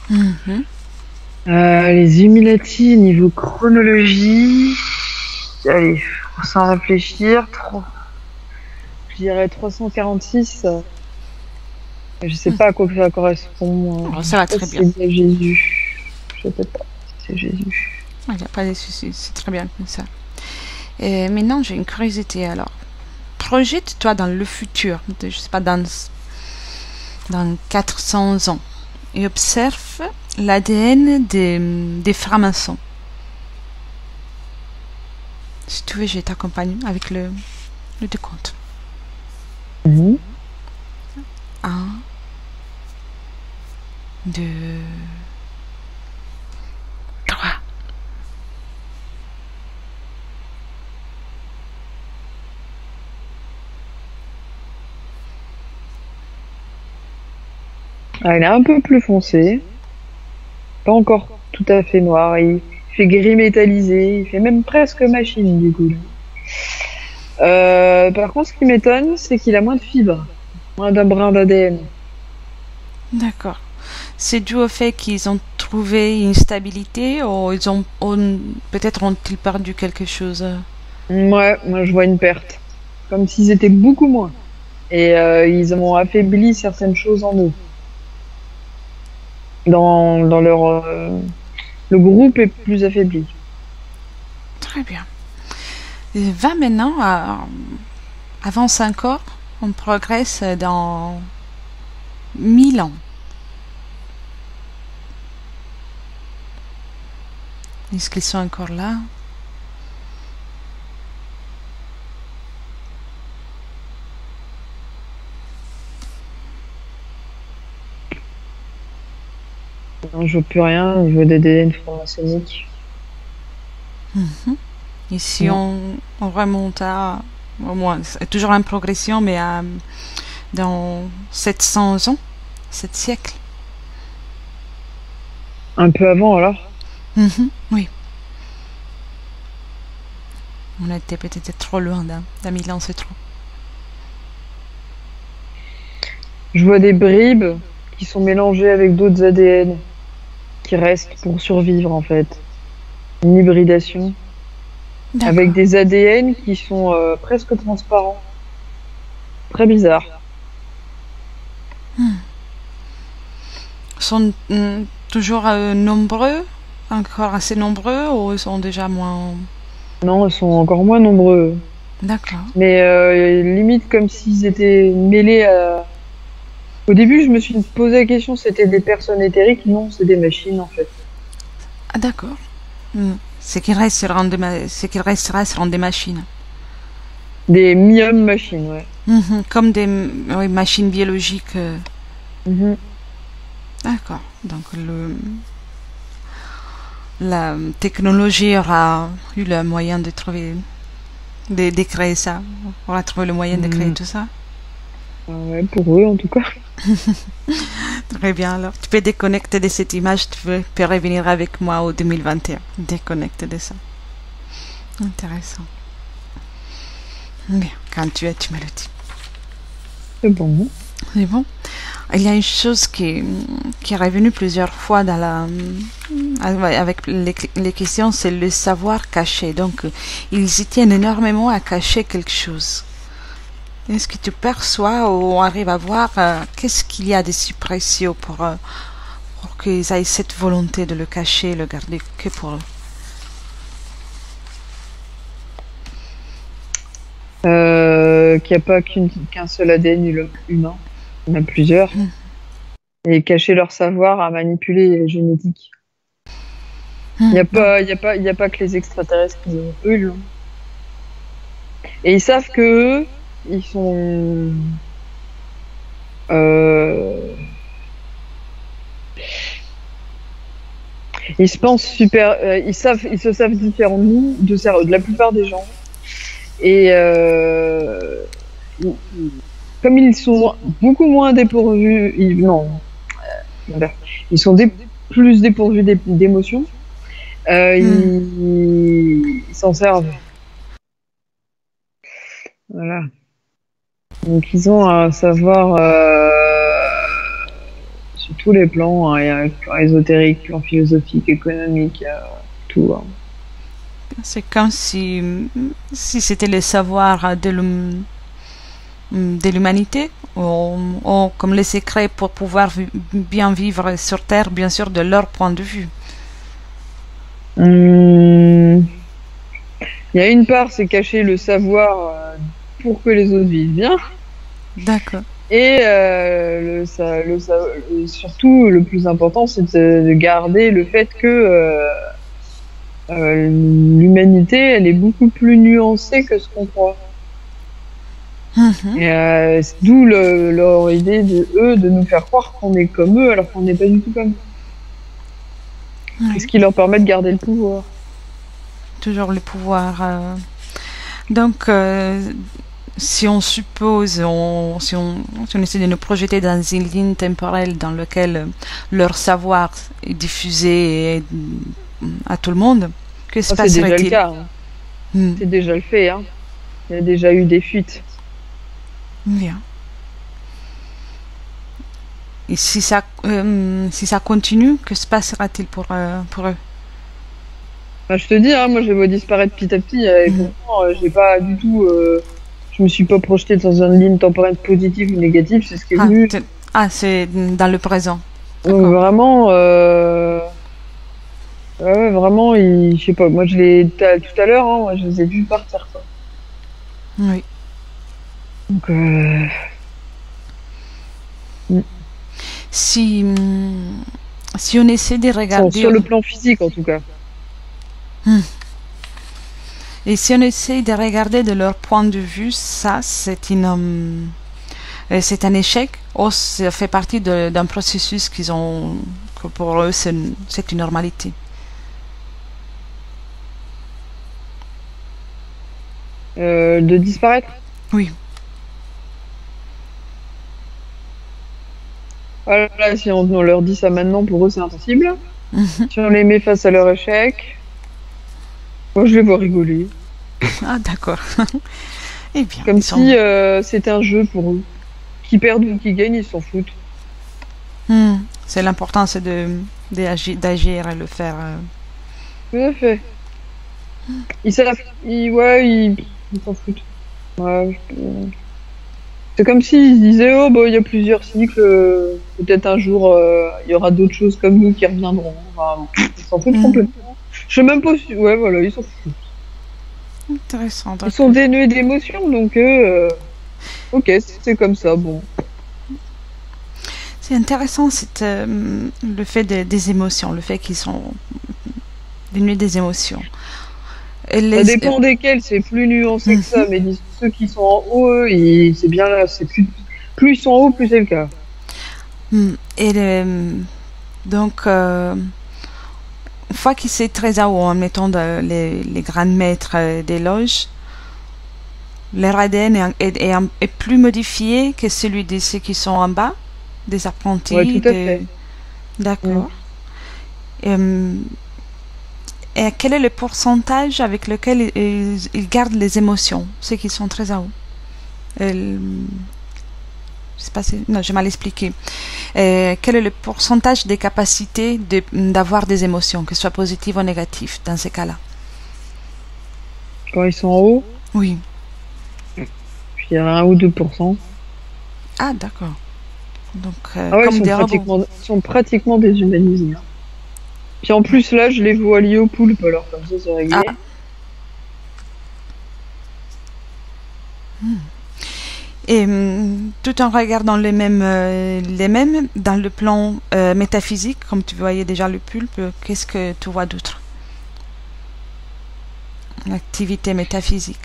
Mhm. Les Illuminati, niveau chronologie... Allez, sans réfléchir, je dirais 346. Je sais pas à quoi ça correspond. Oh, ça va très bien. C'est Jésus. Je sais pas si c'est Jésus. Il n'y a pas de soucis, c'est très bien comme ça. Et maintenant, j'ai une curiosité alors. Projette-toi dans le futur, je sais pas, dans 400 ans, et observe l'ADN des francs-maçons. Si tu veux, je t'accompagne avec le décompte. 1, 2, 3. Ah, il est un peu plus foncé. Pas encore tout à fait noir. Il fait gris métallisé. Il fait même presque machine, du coup. Par contre, ce qui m'étonne, c'est qu'il a moins de fibres. Moins d'un brin d'ADN. D'accord. C'est dû au fait qu'ils ont trouvé une stabilité ou peut-être ont-ils perdu quelque chose? Ouais, moi je vois une perte. Comme s'ils étaient beaucoup moins. Et ils ont affaibli certaines choses en eux. Dans leur... le groupe est plus affaibli. Très bien. Et va maintenant avance encore. On progresse dans 1000 ans. Est-ce qu'ils sont encore là? Non, je vois plus rien au niveau des ADN franc-maçonnique. Et si on remonte à, au moins, c'est toujours une progression, mais dans 700 ans, 7 siècles. Un peu avant alors? Oui. On était peut-être trop loin d'un 1000 ans, c'est trop. Je vois des bribes qui sont mélangées avec d'autres ADN qui restent pour survivre en fait. Une hybridation. Avec des ADN qui sont presque transparents. Très bizarre. Sont toujours nombreux, encore assez nombreux, ou ils sont déjà moins... Non, ils sont encore moins nombreux. D'accord. Mais limite comme s'ils étaient mêlés à... Au début, je me suis posé la question, c'était des personnes éthériques? Non, c'est des machines en fait. Ah d'accord. Ce qui restera seront des machines. Des machines, ouais. Comme des machines biologiques. D'accord. Donc la technologie aura eu le moyen de trouver, de créer ça. On aura trouvé le moyen de créer tout ça. Ouais, pour eux en tout cas. Très bien, alors tu peux déconnecter de cette image, tu peux revenir avec moi au 2021. Déconnecter de ça. Intéressant. Bien, quand tu es, tu me le dis. C'est bon. C'est bon. Il y a une chose qui est revenue plusieurs fois avec les questions, c'est le savoir caché. Donc, ils y tiennent énormément à cacher quelque chose. Est-ce que tu perçois ou on arrive à voir qu'est-ce qu'il y a de si précieux pour qu'ils aient cette volonté de le cacher, le garder que pour eux? Qu'il n'y a pas qu'un seul ADN humain. Il y en a plusieurs. Et cacher leur savoir à manipuler les génétiques. Il n'y a pas que les extraterrestres qui ont eux l'ont. Et ils savent que eux, ils sont Ils se pensent super, ils se savent différents de nous, de la plupart des gens. Et comme ils sont beaucoup moins dépourvus, ils sont plus dépourvus d'émotions, ils s'en servent. Voilà. Donc ils ont un savoir sur tous les plans, hein, il y a un plan ésotérique, plan philosophique, économique, tout. Hein. C'est comme si c'était le savoir de l'humanité, ou comme les secrets pour pouvoir bien vivre sur Terre, bien sûr, de leur point de vue. Il y a une part, c'est cacher le savoir pour que les autres vivent bien. D'accord. Et surtout, le plus important, c'est de garder le fait que l'humanité, elle est beaucoup plus nuancée que ce qu'on croit. Et d'où leur idée de nous faire croire qu'on est comme eux, alors qu'on n'est pas du tout comme eux. C'est ce qui leur permet de garder le pouvoir. Toujours le pouvoir. Donc, si on suppose, si on essaie de nous projeter dans une ligne temporelle dans laquelle leur savoir est diffusé à tout le monde, que se passerait-il? C'est déjà le cas. Hein. C'est déjà le fait. Hein. Il y a déjà eu des fuites. Bien. Et si ça continue, que se passera-t-il pour eux? Bah, je te dis, hein, moi je les vois disparaître petit à petit. Et pourtant, j'ai pas du tout. Je me suis pas projetée dans une ligne temporelle positive ou négative. C'est ce qui est venu. C'est dans le présent. Donc vraiment, ouais, vraiment, je sais pas. Moi, je l'ai tout à l'heure. Hein, moi, je les ai vus partir. Quoi. Oui. Donc. Si on essaie de regarder... Sur le plan physique, en tout cas. Et si on essaie de regarder de leur point de vue, ça, c'est un échec, ou ça fait partie d'un processus que pour eux, c'est une normalité? De disparaître? Oui. Voilà, si on leur dit ça maintenant, pour eux c'est impossible. Si on les met face à leur échec, moi je les vois rigoler. Ah d'accord. Eh bien, comme si c'était un jeu pour eux. Qui perdent ou qui gagnent, ils s'en foutent. C'est l'important, c'est d'agir et le faire. Tout à fait. Ils s'en foutent. Ouais, c'est comme s'ils disaient, oh, bah, il y a plusieurs cycles, peut-être un jour, il y aura d'autres choses comme nous qui reviendront. Enfin, ils s'en foutent complètement. Je sais même pas si... Ouais, voilà, ils s'en foutent. Intéressant. Ils sont dénués d'émotions, donc ok, c'est comme ça, bon. C'est intéressant, le fait des émotions, le fait qu'ils sont dénués des émotions. Ça dépend desquels, c'est plus nuancé que ça, mais ceux qui sont en haut, c'est bien là, c'est plus ils sont en haut, plus c'est le cas. Et donc, une fois qu'ils sont très en haut, en mettant les grands maîtres des loges, leur ADN est plus modifié que celui de ceux qui sont en bas, des apprentis. Oui, tout à fait. D'accord. Et quel est le pourcentage avec lequel ils gardent les émotions, ceux qui sont très en haut? Non, j'ai mal expliqué. Quel est le pourcentage des capacités d'avoir des émotions, que ce soit positives ou négatives, dans ces cas-là? Quand ils sont en haut? Oui. Je dirais 1 ou 2%. Ah, d'accord. Donc, ils sont pratiquement déshumanisés. Puis en plus, là, je les vois liés au poulpe, alors comme ça, c'est réglé. Ah. Et tout en regardant les mêmes dans le plan métaphysique, comme tu voyais déjà le pulpe, qu'est-ce que tu vois d'autre? L'activité métaphysique.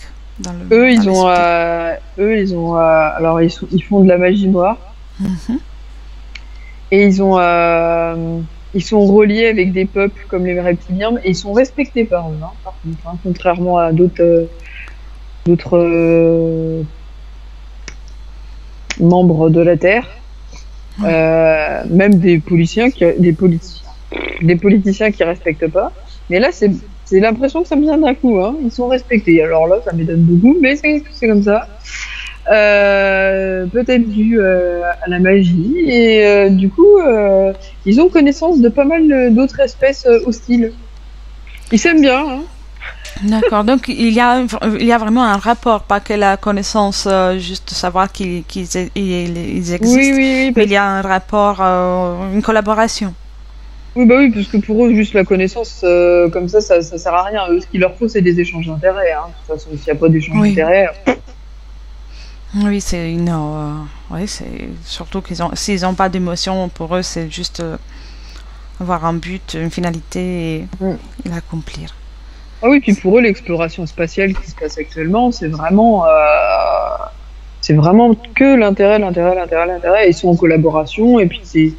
Alors ils font de la magie noire. Et ils ont ils sont reliés avec des peuples comme les reptiliens et ils sont respectés par eux, hein, par contre, hein, contrairement à d'autres membres de la Terre. Même des politiciens qui respectent pas. Mais là, c'est l'impression que ça me vient d'un coup. Hein. Ils sont respectés. Alors là, ça m'étonne beaucoup, mais c'est comme ça. Peut-être dû à la magie. Et du coup, ils ont connaissance de pas mal d'autres espèces hostiles. Ils s'aiment bien. Hein. D'accord, donc il y a vraiment un rapport, pas que la connaissance, juste savoir qu'ils existent, oui, mais il y a un rapport, une collaboration. Oui, bah oui, parce que pour eux, juste la connaissance, comme ça sert à rien. Eux, ce qu'il leur faut, c'est des échanges d'intérêts. Hein. De toute façon, s'il n'y a pas d'échange d'intérêts... Oui, c'est surtout s'ils n'ont pas d'émotion, pour eux, c'est juste avoir un but, une finalité et l'accomplir. Ah oui, puis pour eux, l'exploration spatiale qui se passe actuellement, c'est vraiment que l'intérêt. Ils sont en collaboration et puis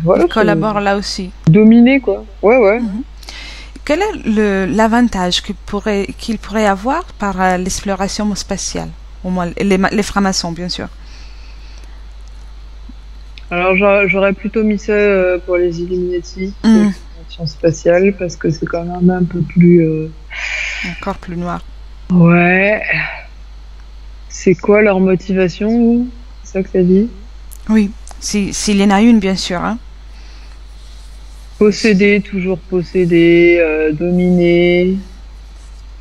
voilà. Ils collaborent là aussi. Dominer, quoi. Ouais. Quel est l'avantage qu'il pourrait avoir par l'exploration spatiale? Au moins, les francs-maçons, bien sûr. Alors, j'aurais plutôt mis ça pour les Illuminati. Spatiale parce que c'est quand même un peu plus encore plus noir. Ouais. C'est quoi leur motivation? C'est ça que t'as dit? Oui, s'il y en a une, bien sûr. Hein. Posséder, toujours posséder, dominer.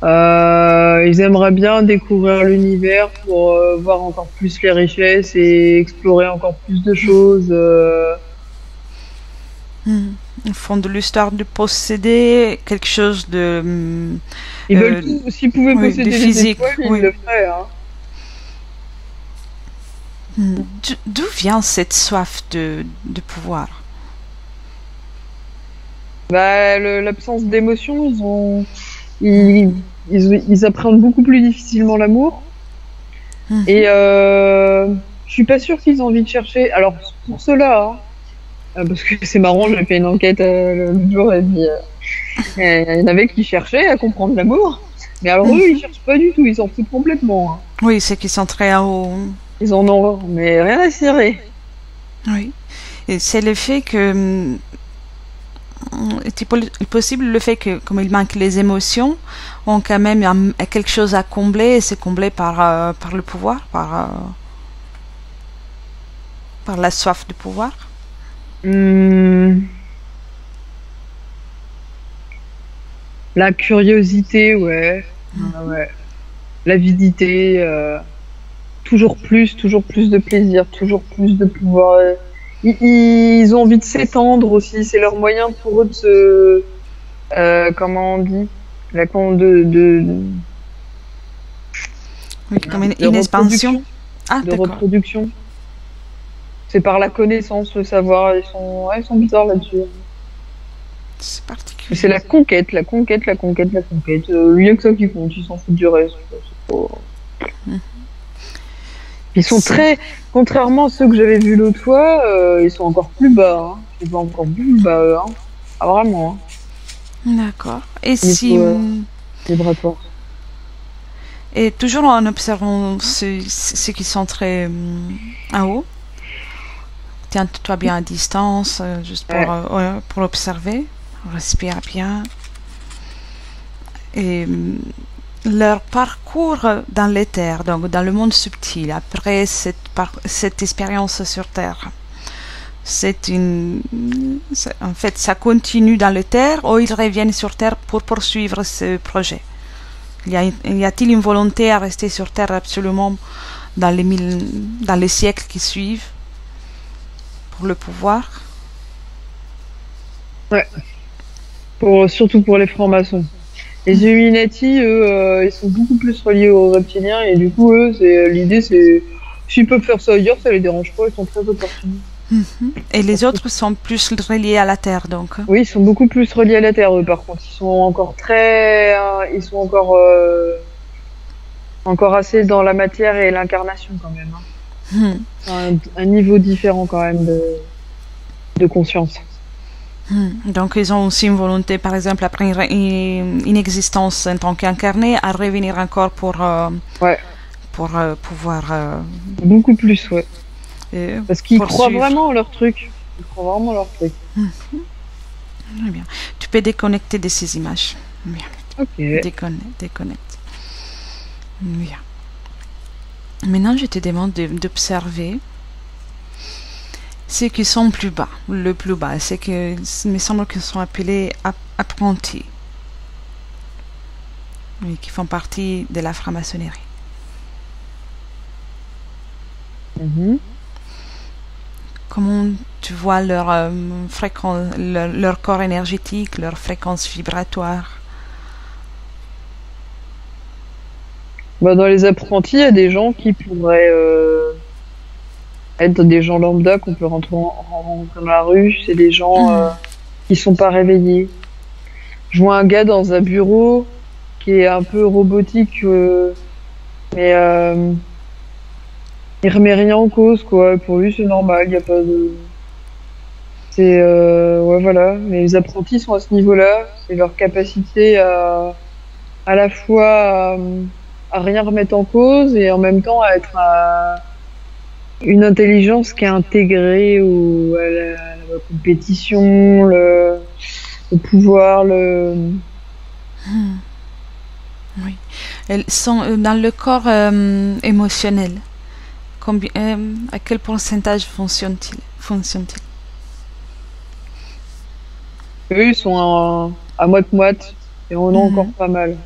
Ils aimeraient bien découvrir l'univers pour voir encore plus les richesses et explorer encore plus de choses. Ils font de l'histoire de posséder quelque chose de... Ils veulent tout. S'ils pouvaient posséder de physique, les étoiles, ils le feraient. Hein. D'où vient cette soif de pouvoir? Bah, l'absence d'émotion, ils appréhendent beaucoup plus difficilement l'amour. Et je suis pas sûre qu'ils ont envie de chercher. Alors, pour cela... Hein, parce que c'est marrant, j'ai fait une enquête l'autre jour et puis il y en avait qui cherchaient à comprendre l'amour. Mais alors eux, ils cherchent pas du tout, ils s'en foutent complètement. Hein. Oui, c'est qu'ils sont très haut. Ils en ont, mais rien à cirer. Oui. Et c'est le fait que... est possible le fait que, comme il manque les émotions, ont quand même quelque chose à combler et c'est comblé par le pouvoir, par la soif de pouvoir. La curiosité, ouais. L'avidité, toujours plus de plaisir, toujours plus de pouvoir. Ils ont envie de s'étendre aussi, c'est leur moyen pour eux de se... comment on dit? Oui, comme une expansion. De reproduction. C'est par la connaissance, le savoir. Ils sont bizarres là-dessus. C'est particulier. C'est la conquête. Rien que ça qui compte. Ils s'en foutent du reste. Ils sont très... Contrairement à ceux que j'avais vus l'autre fois, ils sont encore plus bas. Hein. Ils vont encore plus bas, eux. Hein. Ah, vraiment. Hein. D'accord. Et si... vibratoire. Et toujours en observant ceux qui sont très en haut, tiens-toi bien à distance, juste pour l'observer, respire bien. Et leur parcours dans l'éther, donc dans le monde subtil, après cette expérience sur Terre, en fait, ça continue dans l'éther ou ils reviennent sur Terre pour poursuivre ce projet? Y a-t-il une volonté à rester sur Terre absolument dans les siècles qui suivent pour le pouvoir? Ouais. Surtout pour les francs-maçons. Les Illuminati, eux, ils sont beaucoup plus reliés aux reptiliens et du coup, eux, l'idée, c'est s'ils peuvent faire ça ailleurs, ça les dérange pas, ils sont très opportunistes. Et les autres sont plus reliés à la Terre, donc? Oui, ils sont beaucoup plus reliés à la Terre, eux, par contre. Ils sont encore encore assez dans la matière et l'incarnation, quand même. Hein. Un niveau différent, quand même, de conscience. Donc, ils ont aussi une volonté, par exemple, après une existence en tant qu'incarné, à revenir encore Ouais, pour pouvoir beaucoup plus, ouais. Parce qu'ils croient poursuivre. vraiment en leur truc. Ils croient vraiment en leur truc. Très bien. Tu peux déconnecter de ces images. Bien. Ok. Déconnecte. Bien. Maintenant, je te demande d'observer ceux qui sont plus bas, le plus bas, ceux qui me semble qu'ils sont appelés apprentis, oui, qui font partie de la franc-maçonnerie. Comment tu vois leur fréquence, leur corps énergétique, leur fréquence vibratoire? Bah, dans les apprentis, il y a des gens qui pourraient être des gens lambda qu'on peut rentrer dans la rue. C'est des gens qui sont pas réveillés. Je vois un gars dans un bureau qui est un peu robotique, mais il remet rien en cause, quoi. Pour lui, c'est normal. Il y a pas de. C'est ouais, voilà. Mais les apprentis sont à ce niveau-là. C'est leur capacité à la fois à rien remettre en cause et en même temps à être une intelligence qui est intégrée à la compétition, le pouvoir, Oui. Elles sont dans le corps émotionnel. À quel pourcentage fonctionne-t-il? Eux, ils sont à moite-moite et on en a encore pas mal.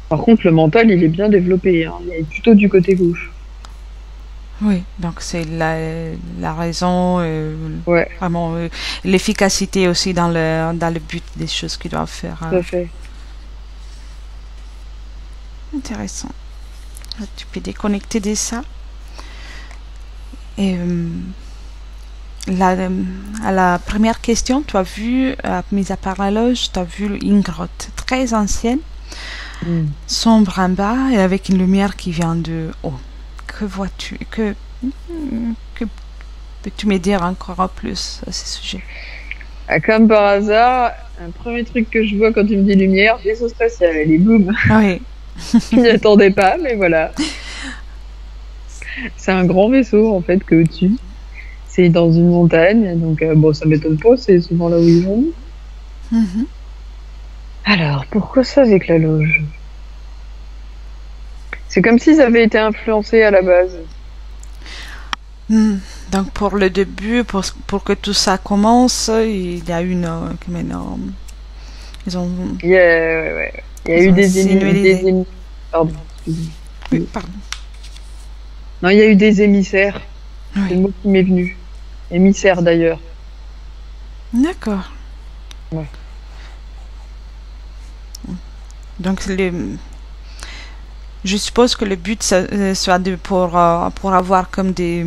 Par contre, le mental, il est bien développé. Hein. Il est plutôt du côté gauche. Oui, donc c'est la raison, ouais. Vraiment l'efficacité aussi dans le but des choses qu'ils doivent faire. Tout à fait. Intéressant. Là, tu peux déconnecter de ça. Et à la première question, tu as vu, mis à part la loge, tu as vu une grotte très ancienne, sombre en bas et avec une lumière qui vient de haut. Que vois-tu? Que peux-tu me dire encore plus à ce sujet? Comme par hasard, un premier truc que je vois quand tu me dis lumière, vaisseau spatial, elle est boum. Oui. Je n'y attendais pas, mais voilà. C'est un grand vaisseau en fait que au-dessus. C'est dans une montagne, donc bon, ça m'étonne pas, c'est souvent là où ils vont. Alors, pourquoi ça avec la loge? C'est comme s'ils avaient été influencés à la base. Donc pour le début, pour que tout ça commence, il y a une ils ont. Il y a eu des pardon. Oui, pardon. Non, il y a eu des émissaires. Oui. C'est le mot qui m'est venu. Émissaire d'ailleurs. D'accord. Ouais. Donc je suppose que le but soit pour avoir comme des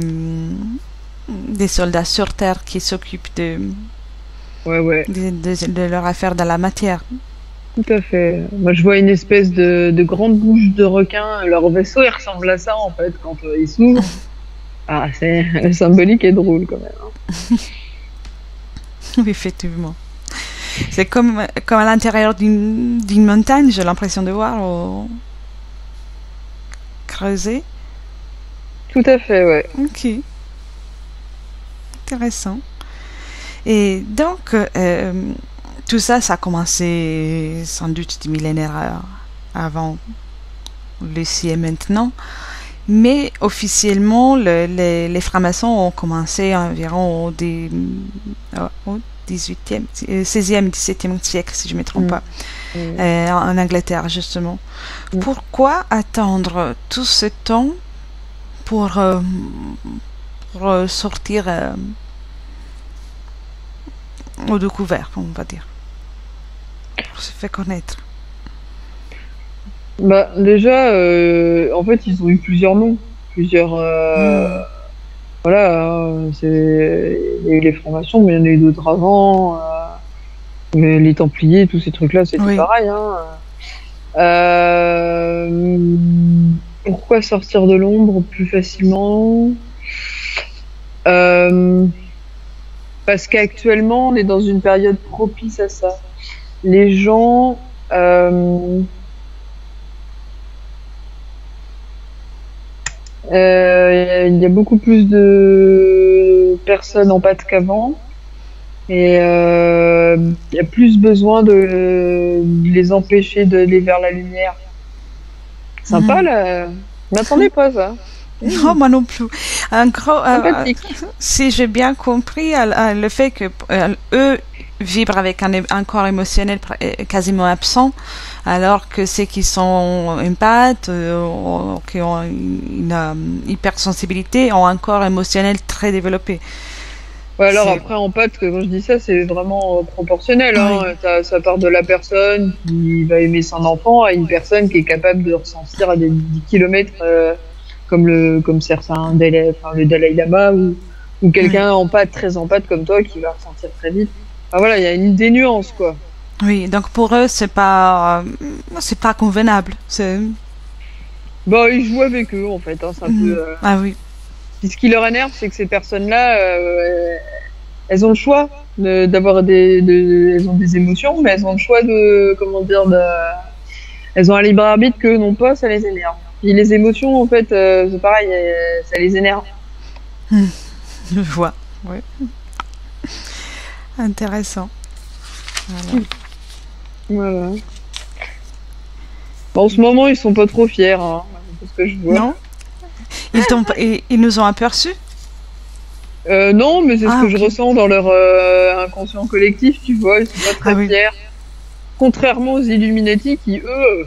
soldats sur Terre qui s'occupent de leur affaire dans la matière. Tout à fait. Moi, je vois une espèce de grande bouche de requin. Leur vaisseau, il ressemble à ça, en fait, quand il s'ouvre. Ah, le symbolique est drôle, quand même. Hein. Oui, effectivement. C'est comme à l'intérieur d'une montagne, j'ai l'impression de voir creuser. Tout à fait, ouais. Ok. Intéressant. Et donc, tout ça, ça a commencé sans doute des millénaires avant Lucie et maintenant. Mais officiellement, les francs-maçons ont commencé environ au 18e, 16e, 17e siècle, si je ne me trompe pas, en Angleterre, justement. Pourquoi attendre tout ce temps pour sortir au découvert, on va dire, pour se faire connaître? Bah, déjà, en fait, ils ont eu plusieurs noms, voilà, hein, il y a eu les francs-maçons, mais il y en a eu d'autres avant, les Templiers, tous ces trucs-là, c'était pareil. Hein. Pourquoi sortir de l'ombre plus facilement? Parce qu'actuellement, on est dans une période propice à ça. Les gens, il y a beaucoup plus de personnes en pâte qu'avant. Et il y a plus besoin de les empêcher d'aller vers la lumière. Sympa, là. Je m'attendais pas à ça. Non, moi non plus. En gros, Sympathique. si j'ai bien compris, le fait que eux vibrent avec un corps émotionnel quasiment absent, alors que ceux qui sont empathes, qui ont une hypersensibilité, ont un corps émotionnel très développé. Ouais, alors après, en pâte, quand je dis ça, c'est vraiment proportionnel. Hein. Oui. Ça part de la personne qui va aimer son enfant à une personne qui est capable de ressentir à des 10 kilomètres, comme certains le Dalai Lama ou quelqu'un en pâte, très en pâte comme toi, qui va ressentir très vite. Enfin, voilà, il y a des nuances, quoi. Oui, donc pour eux, c'est pas convenable. Bon, ils jouent avec eux, en fait. Hein, c'est un peu, Ah oui. Puis ce qui leur énerve, c'est que ces personnes-là, elles ont le choix d'avoir elles ont des émotions, mais elles ont le choix elles ont un libre arbitre que non pas, ça les énerve. Puis les émotions, en fait, c'est pareil, ça les énerve. Je vois, oui. Intéressant. Voilà. Bon, en ce moment, ils sont pas trop fiers, hein, c'est ce que je vois. Non. Ils nous ont aperçus? Non, mais c'est ce que je ressens dans leur inconscient collectif, tu vois, ils sont pas très fiers. Contrairement aux Illuminati qui, eux...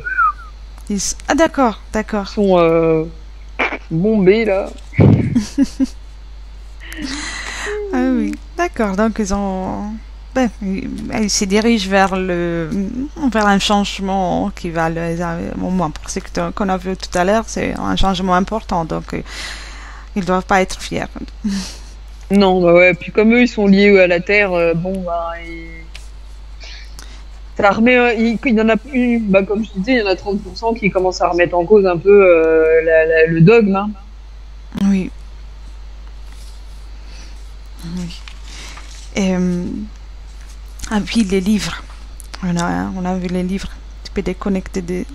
Ah d'accord. Sont bombés, là. Ah oui, d'accord, donc ils ont... ils se dirigent vers un changement qui va au moins pour ce qu'on a vu tout à l'heure, c'est un changement important, donc ils doivent pas être fiers. Non, bah ouais, puis comme eux ils sont liés à la Terre, ça remet, il y en a plus, comme je disais, il y en a 30% qui commencent à remettre en cause un peu le dogme. Hein. Oui. Et puis les livres. On a vu les livres. Tu peux déconnecter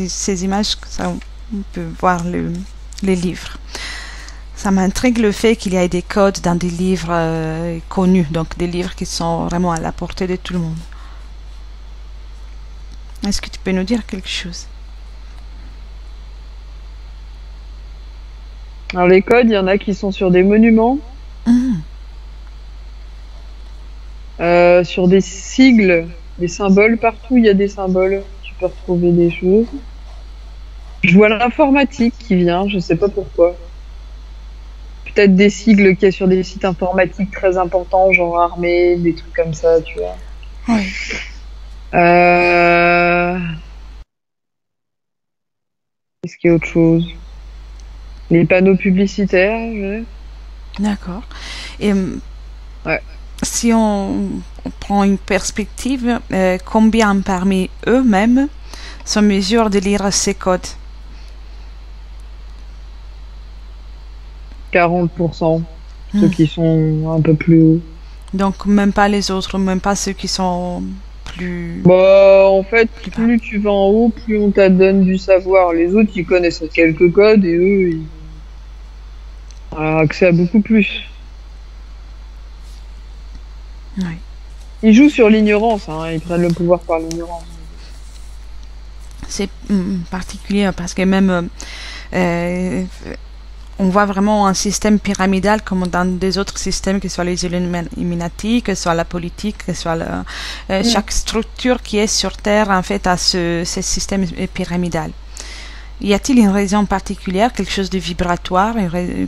ces images, ça on peut voir les livres. Ça m'intrigue le fait qu'il y ait des codes dans des livres connus, donc des livres qui sont vraiment à la portée de tout le monde. Est-ce que tu peux nous dire quelque chose? Alors les codes, il y en a qui sont sur des monuments, sur des sigles, des symboles. Partout il y a des symboles, tu peux retrouver des choses. Je vois l'informatique qui vient, je sais pas pourquoi. Peut-être des sigles qu'il y a sur des sites informatiques très importants, genre armée, des trucs comme ça, tu vois. Oui. Est-ce qu'il y a autre chose? Les panneaux publicitaires, D'accord. Et si on prend une perspective, combien parmi eux-mêmes sont en mesure de lire ces codes? 40%, ceux qui sont un peu plus hauts. Donc même pas les autres, même pas ceux qui sont plus... En fait, plus tu vas en haut, plus on t'adonne du savoir. Les autres, ils connaissent quelques codes et eux, ils ont accès à beaucoup plus. Oui. Ils jouent sur l'ignorance, hein, ils prennent le pouvoir par l'ignorance. C'est particulier parce que même... on voit vraiment un système pyramidal comme dans des autres systèmes, que ce soit les Illuminati, que ce soit la politique, que ce soit chaque structure qui est sur Terre, en fait, a ce système pyramidal. Y a-t-il une raison particulière, quelque chose de vibratoire,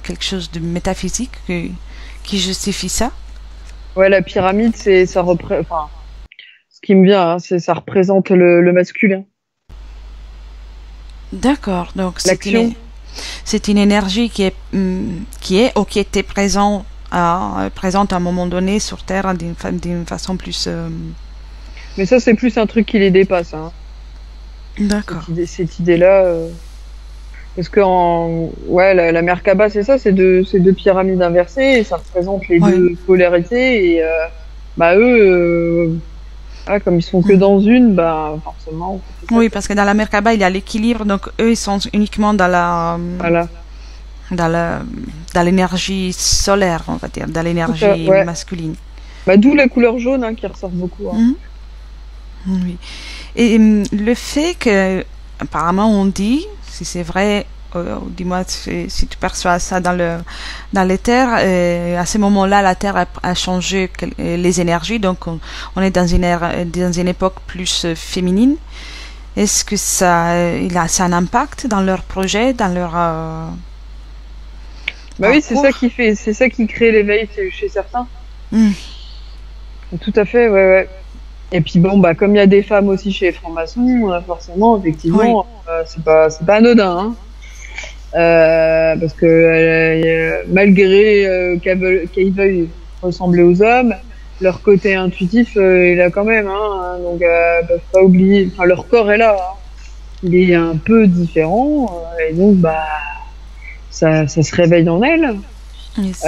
quelque chose de métaphysique qui justifie ça? Ouais, la pyramide, ce qui me vient, ça représente le masculin. D'accord, donc c'est une énergie qui était présente à un moment donné sur Terre d'une façon plus... Mais ça, c'est plus un truc qui les dépasse. Hein. D'accord. Cette idée-là... Parce que ouais, la Merkaba, c'est ça, c'est deux pyramides inversées et ça représente les deux polarités et bah eux, voilà, comme ils sont que dans une, bah forcément. Oui, parce que dans la Merkaba, il y a l'équilibre, donc eux, ils sont uniquement dans la, voilà. dans l'énergie solaire, on va dire, dans l'énergie masculine. Bah, d'où la couleur jaune qui ressort beaucoup. Hein. Oui. Et le fait que, apparemment, on dit, si c'est vrai, dis-moi si tu perçois ça dans les terres, à ce moment-là, la Terre a changé les énergies, donc on est dans une époque plus féminine. Est-ce que ça a un impact dans leur projet, dans leur bah oui, c'est ça qui crée l'éveil chez certains. Tout à fait, ouais. Et puis bon, bah comme il y a des femmes aussi chez les francs-maçons, forcément, effectivement, c'est pas anodin, hein. Parce que malgré qu'elles veuillent ressembler aux hommes, leur côté intuitif est là quand même, hein. Donc peuvent pas oublier, enfin leur corps est là, hein. Il est un peu différent et donc bah ça se réveille en elles. Yes.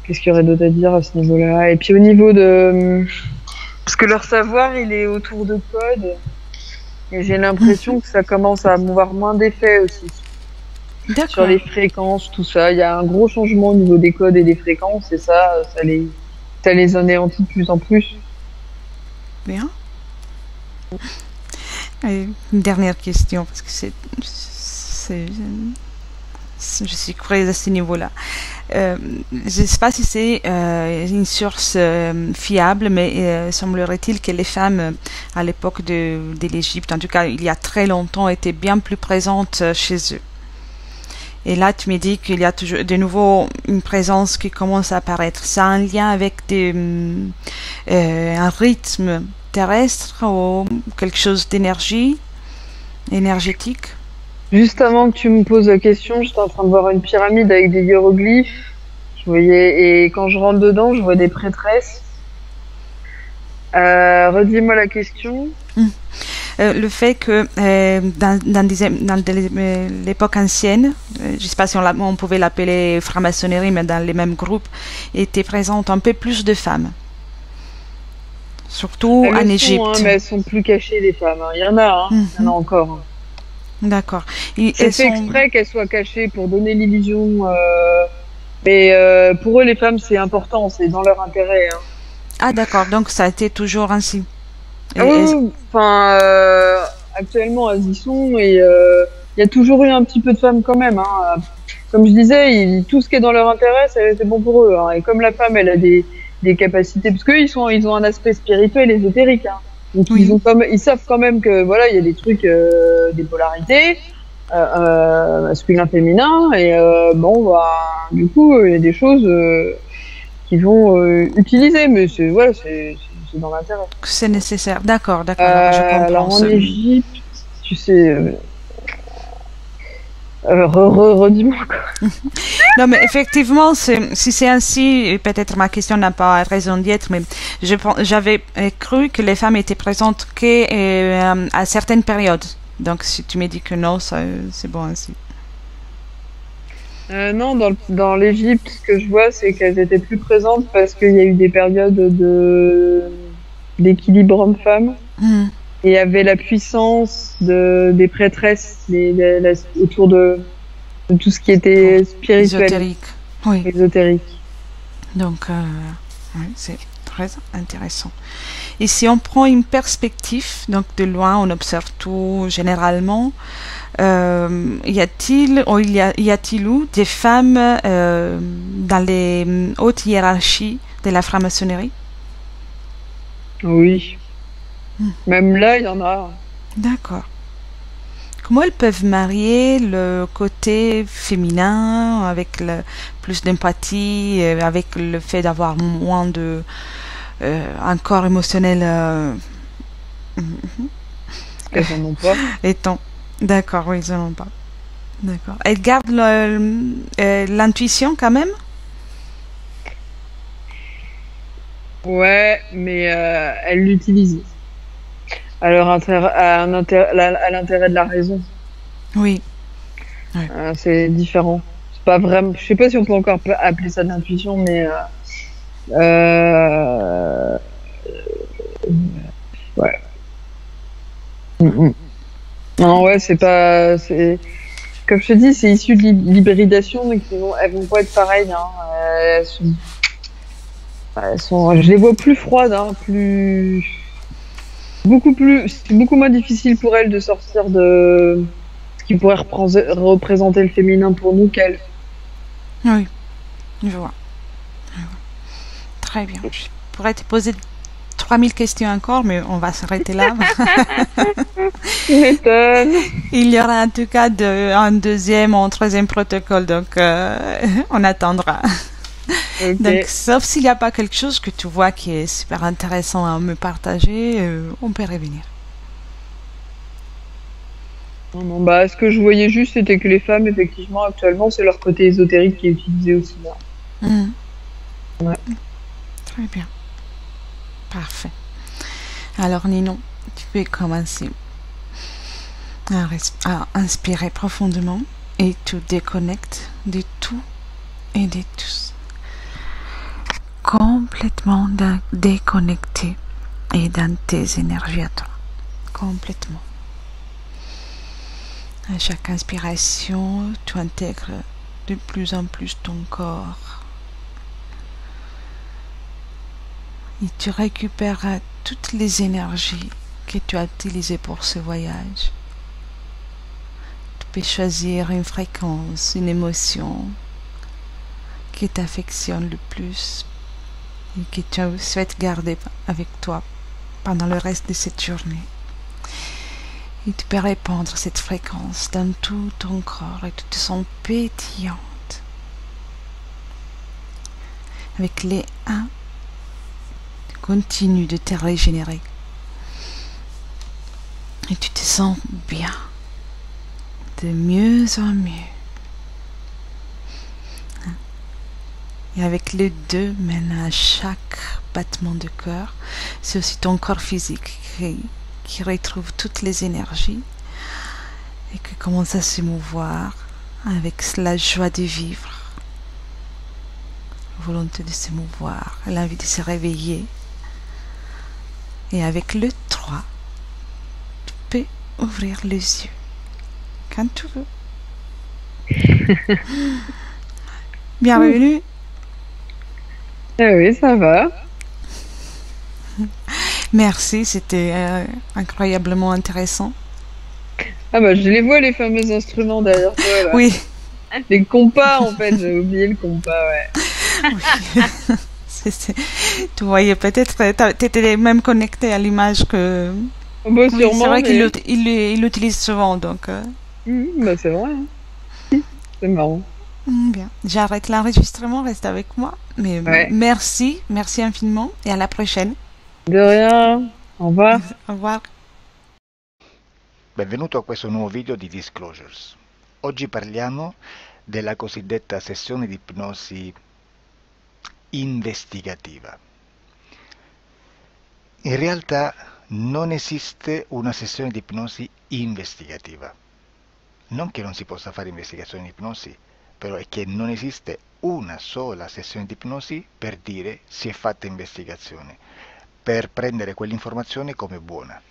Qu'est-ce qu'il y aurait d'autre à dire à ce niveau-là? Et puis au niveau de... Parce que leur savoir, il est autour de codes. Et j'ai l'impression que ça commence à avoir moins d'effet aussi. Sur les fréquences, tout ça. Il y a un gros changement au niveau des codes et des fréquences. Et ça les anéantit de plus en plus. Bien. Et une dernière question, parce que je suis curieuse à ce niveau-là. Je ne sais pas si c'est une source fiable, mais semblerait-il que les femmes à l'époque de l'Égypte, en tout cas il y a très longtemps, étaient bien plus présentes chez eux. Et là, tu me dis qu'il y a toujours de nouveau une présence qui commence à apparaître. Ça a un lien avec un rythme terrestre ou quelque chose énergétique? Juste avant que tu me poses la question, j'étais en train de voir une pyramide avec des hiéroglyphes. Et quand je rentre dedans, je vois des prêtresses. Redis-moi la question. Le fait que dans l'époque ancienne, je ne sais pas si on pouvait l'appeler franc-maçonnerie, mais dans les mêmes groupes, étaient présentes un peu plus de femmes. Surtout en Égypte. Mais elles sont plus cachées, les femmes. Il y en a, il y en a encore. D'accord. C'est fait exprès qu'elles soient cachées pour donner l'illusion. Mais pour eux, les femmes, c'est important, c'est dans leur intérêt. Hein. Ah d'accord, donc ça a été toujours ainsi. Oui, enfin, actuellement, elles y sont et il y a toujours eu un petit peu de femmes quand même. Hein. Comme je disais, tout ce qui est dans leur intérêt, c'est bon pour eux. Hein. Et comme la femme, elle a des capacités, parce qu'eux, ils ont un aspect spirituel, ésotérique. Hein. Donc ils savent quand même que voilà, il y a des trucs, des polarités, masculin, féminin, et bon, bah, du coup, il y a des choses qu'ils vont utiliser, mais c'est dans l'intérêt. C'est nécessaire, d'accord, je comprends. Alors en Égypte, tu sais. Redis-moi quoi. Non, mais effectivement, si c'est ainsi, peut-être ma question n'a pas raison d'être, mais j'avais cru que les femmes étaient présentes à certaines périodes. Donc, si tu me dis que non, c'est bon ainsi. Non, dans l'Égypte, ce que je vois, c'est qu'elles étaient plus présentes parce qu'il y a eu des périodes d'équilibre homme-femme. Et il y avait la puissance des prêtresses autour de tout ce qui était spirituel. Ésotérique. Oui. Ésotérique. Donc, oui, c'est très intéressant. Et si on prend une perspective, donc de loin, on observe tout généralement, y a-t-il ou des femmes dans les hautes hiérarchies de la franc-maçonnerie? Oui. Même là, il y en a. D'accord. Comment elles peuvent marier le côté féminin avec plus d'empathie, avec le fait d'avoir moins de un corps émotionnel Elles n'en ont pas. D'accord, oui, ils n'en ont pas. D'accord. Elles gardent l'intuition quand même? Ouais, mais elles l'utilisent. à leur intérêt, à l'intérêt de la raison. Oui, oui. C'est différent. C'est pas vraiment. Je sais pas si on peut encore appeler ça de l'intuition, mais euh, ouais. Mm, mm. Non, ouais, c'est pas. C'est comme je te dis, c'est issu de l'hybridation, donc elles vont pas être pareilles. Hein. Je les vois plus froides, hein, c'est beaucoup moins difficile pour elles de sortir de ce qui pourrait représenter le féminin pour nous qu'elles. Oui, je vois. Très bien. Je pourrais te poser 3000 questions encore, mais on va s'arrêter là. Tu m'étonnes. Il y aura en tout cas un deuxième ou un troisième protocole, donc on attendra. Ok. Donc, sauf s'il n'y a pas quelque chose que tu vois qui est super intéressant à me partager, on peut revenir. Non, non, bah, ce que je voyais juste, c'était que les femmes, effectivement, actuellement, c'est leur côté ésotérique qui est utilisé aussi. Là. Mhm. Ouais. Très bien. Parfait. Alors, Ninon, tu peux commencer à inspirer profondément et tu déconnectes de tout et de tous. Complètement déconnecté et dans tes énergies à toi. Complètement. À chaque inspiration, tu intègres de plus en plus ton corps. Et tu récupères toutes les énergies que tu as utilisées pour ce voyage. Tu peux choisir une fréquence, une émotion qui t'affectionne le plus et que tu souhaites garder avec toi pendant le reste de cette journée. Et tu peux répandre cette fréquence dans tout ton corps et tu te sens pétillante. Avec les 1, tu continues de te régénérer. Et tu te sens bien, de mieux en mieux. Et avec les 2, maintenant à chaque battement de cœur, c'est aussi ton corps physique qui retrouve toutes les énergies et qui commence à se mouvoir avec la joie de vivre, la volonté de se mouvoir, l'envie de se réveiller. Et avec le 3, tu peux ouvrir les yeux quand tu veux. Bienvenue. Ah oui, ça va. Merci, c'était incroyablement intéressant. Ah bah, je les vois, les fameux instruments derrière toi, là. Oui. Les compas, en fait, j'ai oublié le compas, ouais. Oui. Tu voyais peut-être, tu étais même connecté à l'image que... Oh, bah, Oui, sûrement, c'est vrai mais... qu'il l'utilise souvent, donc... Bah, c'est vrai, hein. C'est marrant. Bien. J'arrête l'enregistrement, reste avec moi. Mais Ouais. merci infiniment et à la prochaine. De rien. Au revoir. Au revoir. Benvenuto a questo nuovo video di Disclosures. Oggi parliamo della cosiddetta sessione di ipnosi investigativa. In realtà non esiste una sessione di ipnosi investigativa. Non che non si possa fare investigazione di ipnosi, però è che non esiste una sola sessione di ipnosi per dire si è fatta investigazione, per prendere quell'informazione come buona.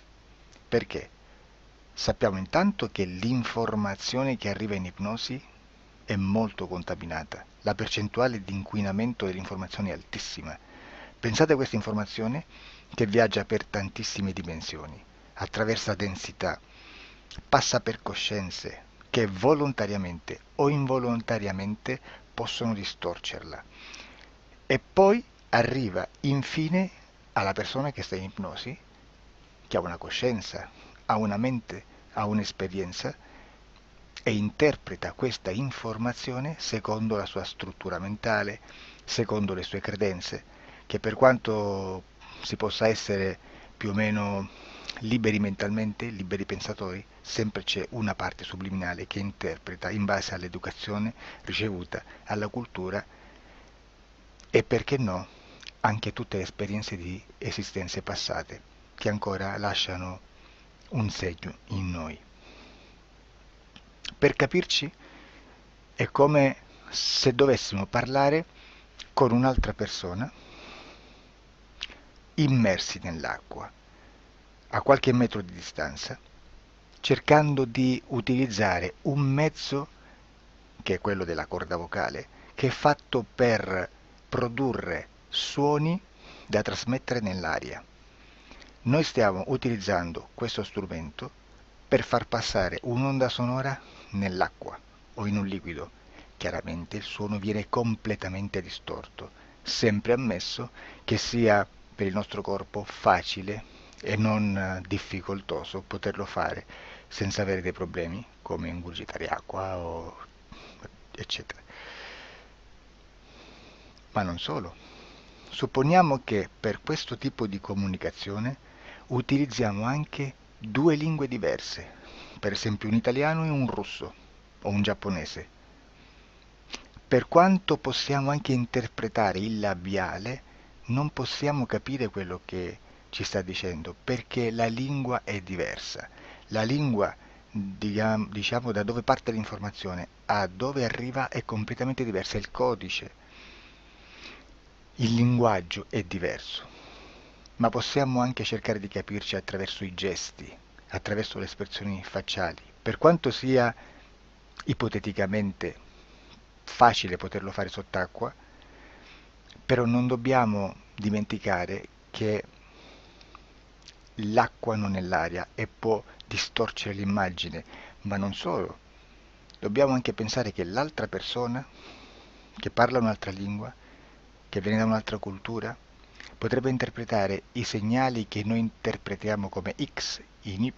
Perché? Sappiamo intanto che l'informazione che arriva in ipnosi è molto contaminata, la percentuale di inquinamento dell'informazione è altissima. Pensate a questa informazione che viaggia per tantissime dimensioni, attraversa densità, passa per coscienze che volontariamente o involontariamente possono distorcerla e poi arriva infine alla persona che sta in ipnosi, che ha una coscienza, ha una mente, ha un'esperienza e interpreta questa informazione secondo la sua struttura mentale, secondo le sue credenze, che per quanto si possa essere più o meno liberi mentalmente, liberi pensatori, sempre c'è una parte subliminale che interpreta in base all'educazione ricevuta, alla cultura e perché no anche tutte le esperienze di esistenze passate che ancora lasciano un segno in noi. Per capirci è come se dovessimo parlare con un'altra persona immersi nell'acqua, a qualche metro di distanza, cercando di utilizzare un mezzo, che è quello della corda vocale, che è fatto per produrre suoni da trasmettere nell'aria. Noi stiamo utilizzando questo strumento per far passare un'onda sonora nell'acqua o in un liquido. Chiaramente il suono viene completamente distorto, sempre ammesso che sia per il nostro corpo facile e non difficoltoso poterlo fare senza avere dei problemi come ingurgitare acqua o eccetera. Ma non solo. Supponiamo che per questo tipo di comunicazione utilizziamo anche due lingue diverse, per esempio un italiano e un russo o un giapponese. Per quanto possiamo anche interpretare il labiale, non possiamo capire quello che ci sta dicendo, perché la lingua è diversa. La lingua, diciamo, da dove parte l'informazione a dove arriva è completamente diversa, il codice, il linguaggio è diverso. Ma possiamo anche cercare di capirci attraverso i gesti, attraverso le espressioni facciali. Per quanto sia ipoteticamente facile poterlo fare sott'acqua, però non dobbiamo dimenticare che l'acqua non è l'aria e può distorcere l'immagine, ma non solo. Dobbiamo anche pensare che l'altra persona, che parla un'altra lingua, che viene da un'altra cultura, potrebbe interpretare i segnali che noi interpretiamo come X in Y.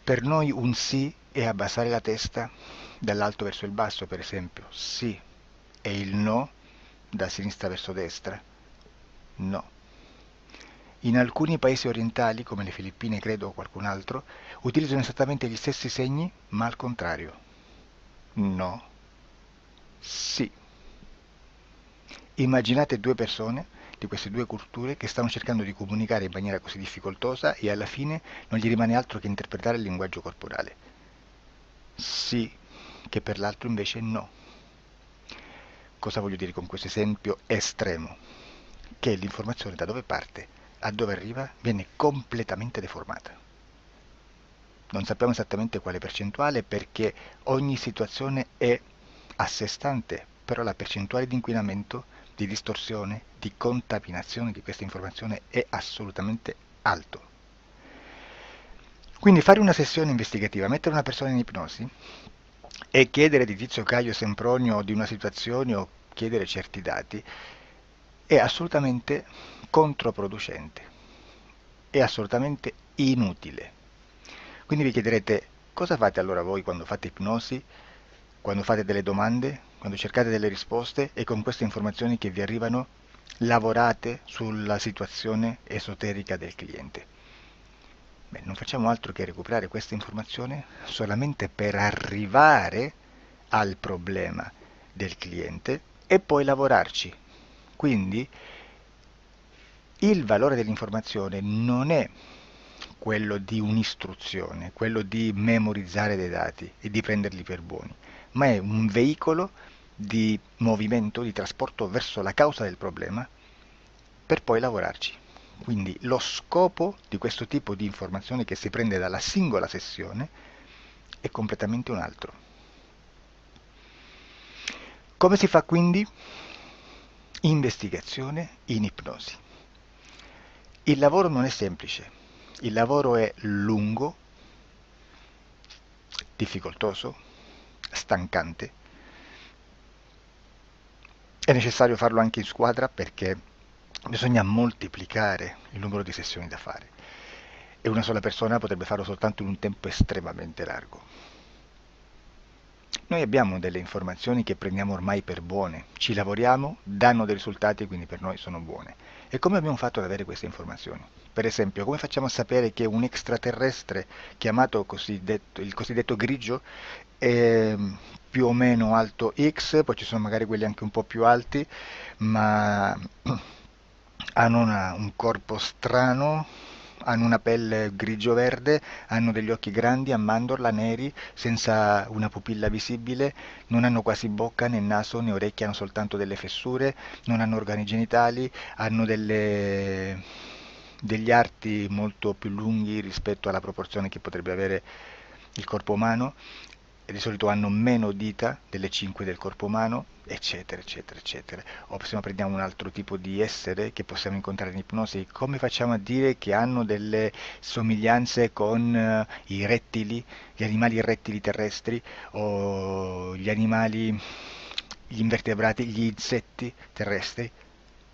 Per noi un sì è abbassare la testa dall'alto verso il basso, per esempio, sì, e il no da sinistra verso destra, no. In alcuni paesi orientali, come le Filippine credo o qualcun altro, utilizzano esattamente gli stessi segni, ma al contrario. No, sì. Immaginate due persone di queste due culture che stanno cercando di comunicare in maniera così difficoltosa e alla fine non gli rimane altro che interpretare il linguaggio corporale. Sì, che per l'altro invece no. Cosa voglio dire con questo esempio estremo? Che l'informazione da dove parte a dove arriva viene completamente deformata. Non sappiamo esattamente quale percentuale perché ogni situazione è a sé stante, però la percentuale di inquinamento, di distorsione, di contaminazione di questa informazione è assolutamente alto. Quindi fare una sessione investigativa, mettere una persona in ipnosi e chiedere di Tizio Caio Sempronio di una situazione o chiedere certi dati è assolutamente controproducente, è assolutamente inutile. Quindi vi chiederete cosa fate allora voi quando fate ipnosi, quando fate delle domande, quando cercate delle risposte e con queste informazioni che vi arrivano lavorate sulla situazione esoterica del cliente. Beh, non facciamo altro che recuperare questa informazione solamente per arrivare al problema del cliente e poi lavorarci. Quindi il valore dell'informazione non è quello di un'istruzione, quello di memorizzare dei dati e di prenderli per buoni, ma è un veicolo di movimento, di trasporto verso la causa del problema per poi lavorarci. Quindi lo scopo di questo tipo di informazione che si prende dalla singola sessione è completamente un altro. Come si fa quindi? Investigazione in ipnosi. Il lavoro non è semplice, il lavoro è lungo, difficoltoso, stancante. È necessario farlo anche in squadra perché bisogna moltiplicare il numero di sessioni da fare e una sola persona potrebbe farlo soltanto in un tempo estremamente largo. Noi abbiamo delle informazioni che prendiamo ormai per buone, ci lavoriamo, danno dei risultati e quindi per noi sono buone. E come abbiamo fatto ad avere queste informazioni? Per esempio, come facciamo a sapere che un extraterrestre chiamato il cosiddetto grigio è più o meno alto X, poi ci sono magari quelli anche un po' più alti, ma hanno un corpo strano, hanno una pelle grigio-verde, hanno degli occhi grandi, a mandorla, neri, senza una pupilla visibile, non hanno quasi bocca né naso né orecchie, hanno soltanto delle fessure, non hanno organi genitali, hanno degli arti molto più lunghi rispetto alla proporzione che potrebbe avere il corpo umano, e di solito hanno meno dita delle 5 del corpo umano, eccetera, eccetera, eccetera. O se no prendiamo un altro tipo di essere che possiamo incontrare in ipnosi, come facciamo a dire che hanno delle somiglianze con i rettili, gli animali rettili terrestri, o gli invertebrati, gli insetti terrestri?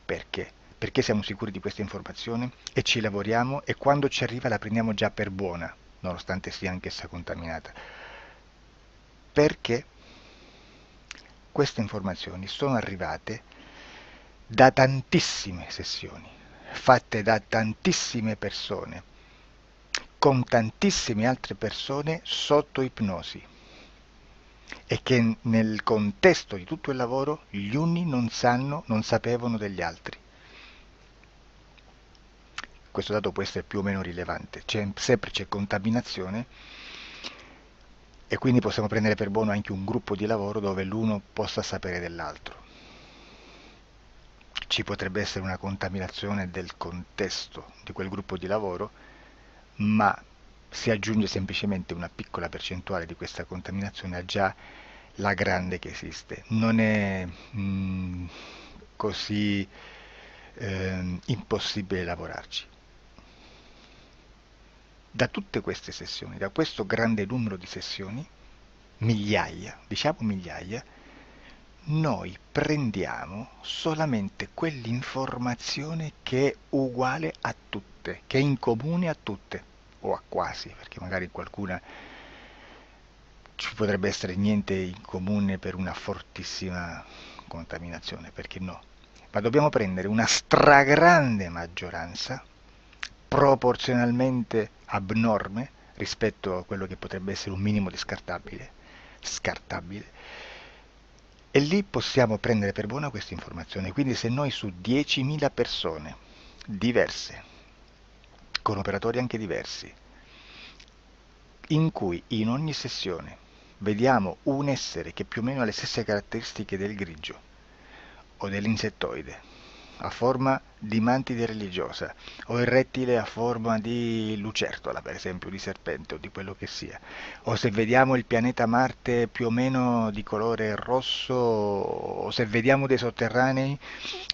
Perché? Perché siamo sicuri di questa informazione e ci lavoriamo, e quando ci arriva la prendiamo già per buona, nonostante sia anch'essa contaminata. Perché queste informazioni sono arrivate da tantissime sessioni, fatte da tantissime persone, con tantissime altre persone sotto ipnosi, e che nel contesto di tutto il lavoro gli uni non sapevano degli altri. Questo dato può essere più o meno rilevante, sempre c'è contaminazione, e quindi possiamo prendere per buono anche un gruppo di lavoro dove l'uno possa sapere dell'altro. Ci potrebbe essere una contaminazione del contesto di quel gruppo di lavoro, ma si aggiunge semplicemente una piccola percentuale di questa contaminazione a già la grande che esiste. Non è così impossibile lavorarci. Da tutte queste sessioni, da questo grande numero di sessioni, migliaia, diciamo migliaia, noi prendiamo solamente quell'informazione che è uguale a tutte, che è in comune a tutte, o a quasi, perché magari in qualcuna ci potrebbe essere niente in comune per una fortissima contaminazione, perché no? Ma dobbiamo prendere una stragrande maggioranza, proporzionalmente abnorme rispetto a quello che potrebbe essere un minimo di scartabile, e lì possiamo prendere per buona questa informazione. Quindi se noi su 10.000 persone diverse, con operatori anche diversi, in cui in ogni sessione vediamo un essere che più o meno ha le stesse caratteristiche del grigio o dell'insettoide, a forma di mantide religiosa, o il rettile a forma di lucertola, per esempio, di serpente o di quello che sia, o se vediamo il pianeta Marte più o meno di colore rosso, o se vediamo dei sotterranei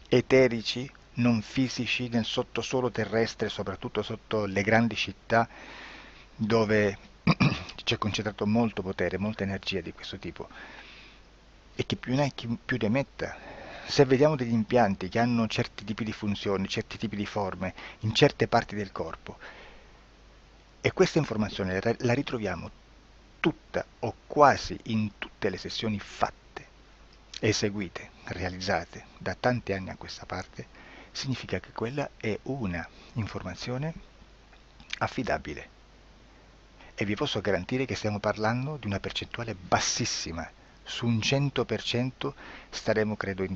eterici, non fisici, nel sottosuolo terrestre, soprattutto sotto le grandi città, dove c'è concentrato molto potere, molta energia di questo tipo, e che più ne hai più ne metta. Se vediamo degli impianti che hanno certi tipi di funzioni, certi tipi di forme in certe parti del corpo, e questa informazione la ritroviamo tutta o quasi in tutte le sessioni fatte, eseguite, realizzate da tanti anni a questa parte, significa che quella è una informazione affidabile. E vi posso garantire che stiamo parlando di una percentuale bassissima. Su un 100% staremo, credo,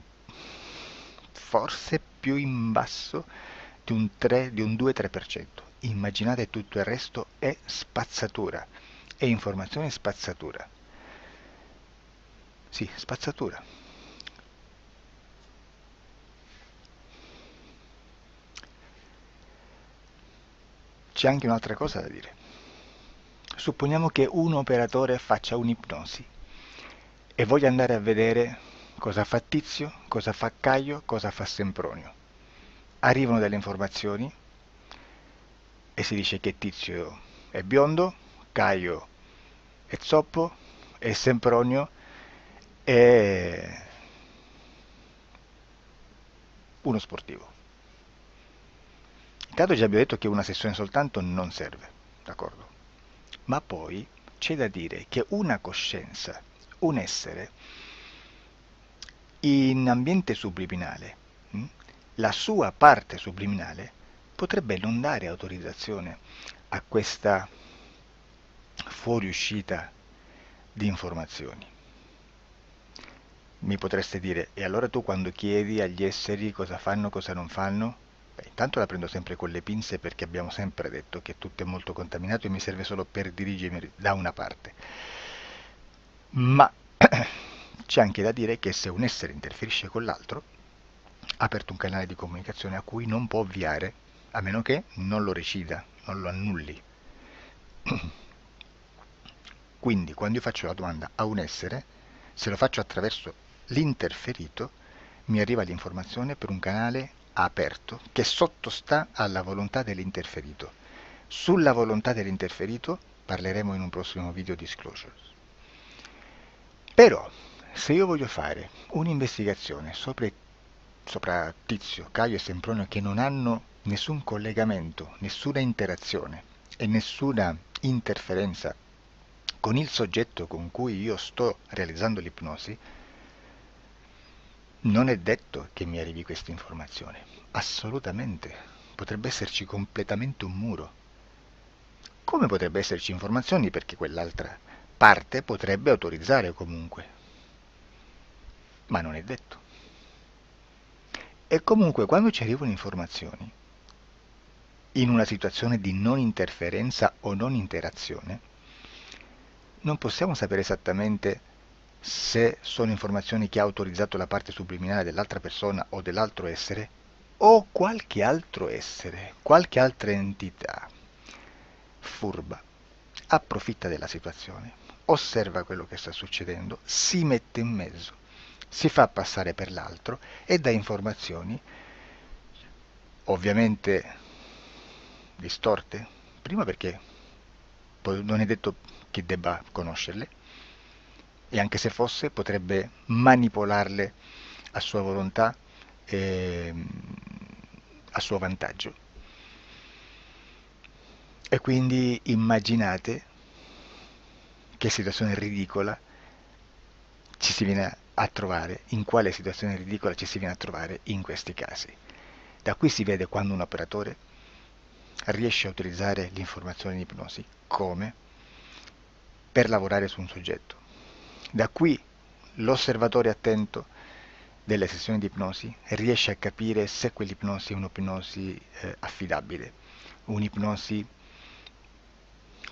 forse più in basso di un 2-3%. Immaginate, tutto il resto è spazzatura, è informazione spazzatura. Sì, spazzatura. C'è anche un'altra cosa da dire. Supponiamo che un operatore faccia un'ipnosi e voglia andare a vedere cosa fa Tizio, cosa fa Caio, cosa fa Sempronio. Arrivano delle informazioni e si dice che Tizio è biondo, Caio è zoppo e Sempronio è uno sportivo. Intanto già abbiamo detto che una sessione soltanto non serve, d'accordo? Ma poi c'è da dire che una coscienza, un essere, in ambiente subliminale, la sua parte subliminale potrebbe non dare autorizzazione a questa fuoriuscita di informazioni. Mi potreste dire, e allora tu quando chiedi agli esseri cosa fanno, cosa non fanno, Beh, intanto la prendo sempre con le pinze perché abbiamo sempre detto che tutto è molto contaminato e mi serve solo per dirigermi da una parte. Ma c'è anche da dire che se un essere interferisce con l'altro, ha aperto un canale di comunicazione a cui non può ovviare, a meno che non lo recida, non lo annulli. Quindi quando io faccio la domanda a un essere, se lo faccio attraverso l'interferito, mi arriva l'informazione per un canale aperto che sottostà alla volontà dell'interferito. Sulla volontà dell'interferito parleremo in un prossimo video disclosures. Però, se io voglio fare un'investigazione sopra Tizio, Caio e Sempronio che non hanno nessun collegamento, nessuna interazione e nessuna interferenza con il soggetto con cui io sto realizzando l'ipnosi, non è detto che mi arrivi questa informazione. Assolutamente. Potrebbe esserci completamente un muro. Come potrebbe esserci informazioni perché quell'altra parte potrebbe autorizzare comunque. Ma non è detto. E comunque quando ci arrivano informazioni, in una situazione di non interferenza o non interazione, non possiamo sapere esattamente se sono informazioni che ha autorizzato la parte subliminale dell'altra persona o dell'altro essere, o qualche altro essere, qualche altra entità furba, approfitta della situazione, osserva quello che sta succedendo, si mette in mezzo, si fa passare per l'altro e dà informazioni, ovviamente distorte, prima perché non è detto che debba conoscerle, e anche se fosse potrebbe manipolarle a sua volontà e a suo vantaggio. E quindi immaginate che situazione ridicola ci si viene a trovare, in quale situazione ridicola ci si viene a trovare in questi casi. Da qui si vede quando un operatore riesce a utilizzare l'informazione in ipnosi come per lavorare su un soggetto. Da qui l'osservatore attento delle sessioni di ipnosi riesce a capire se quell'ipnosi è un'ipnosi affidabile, un'ipnosi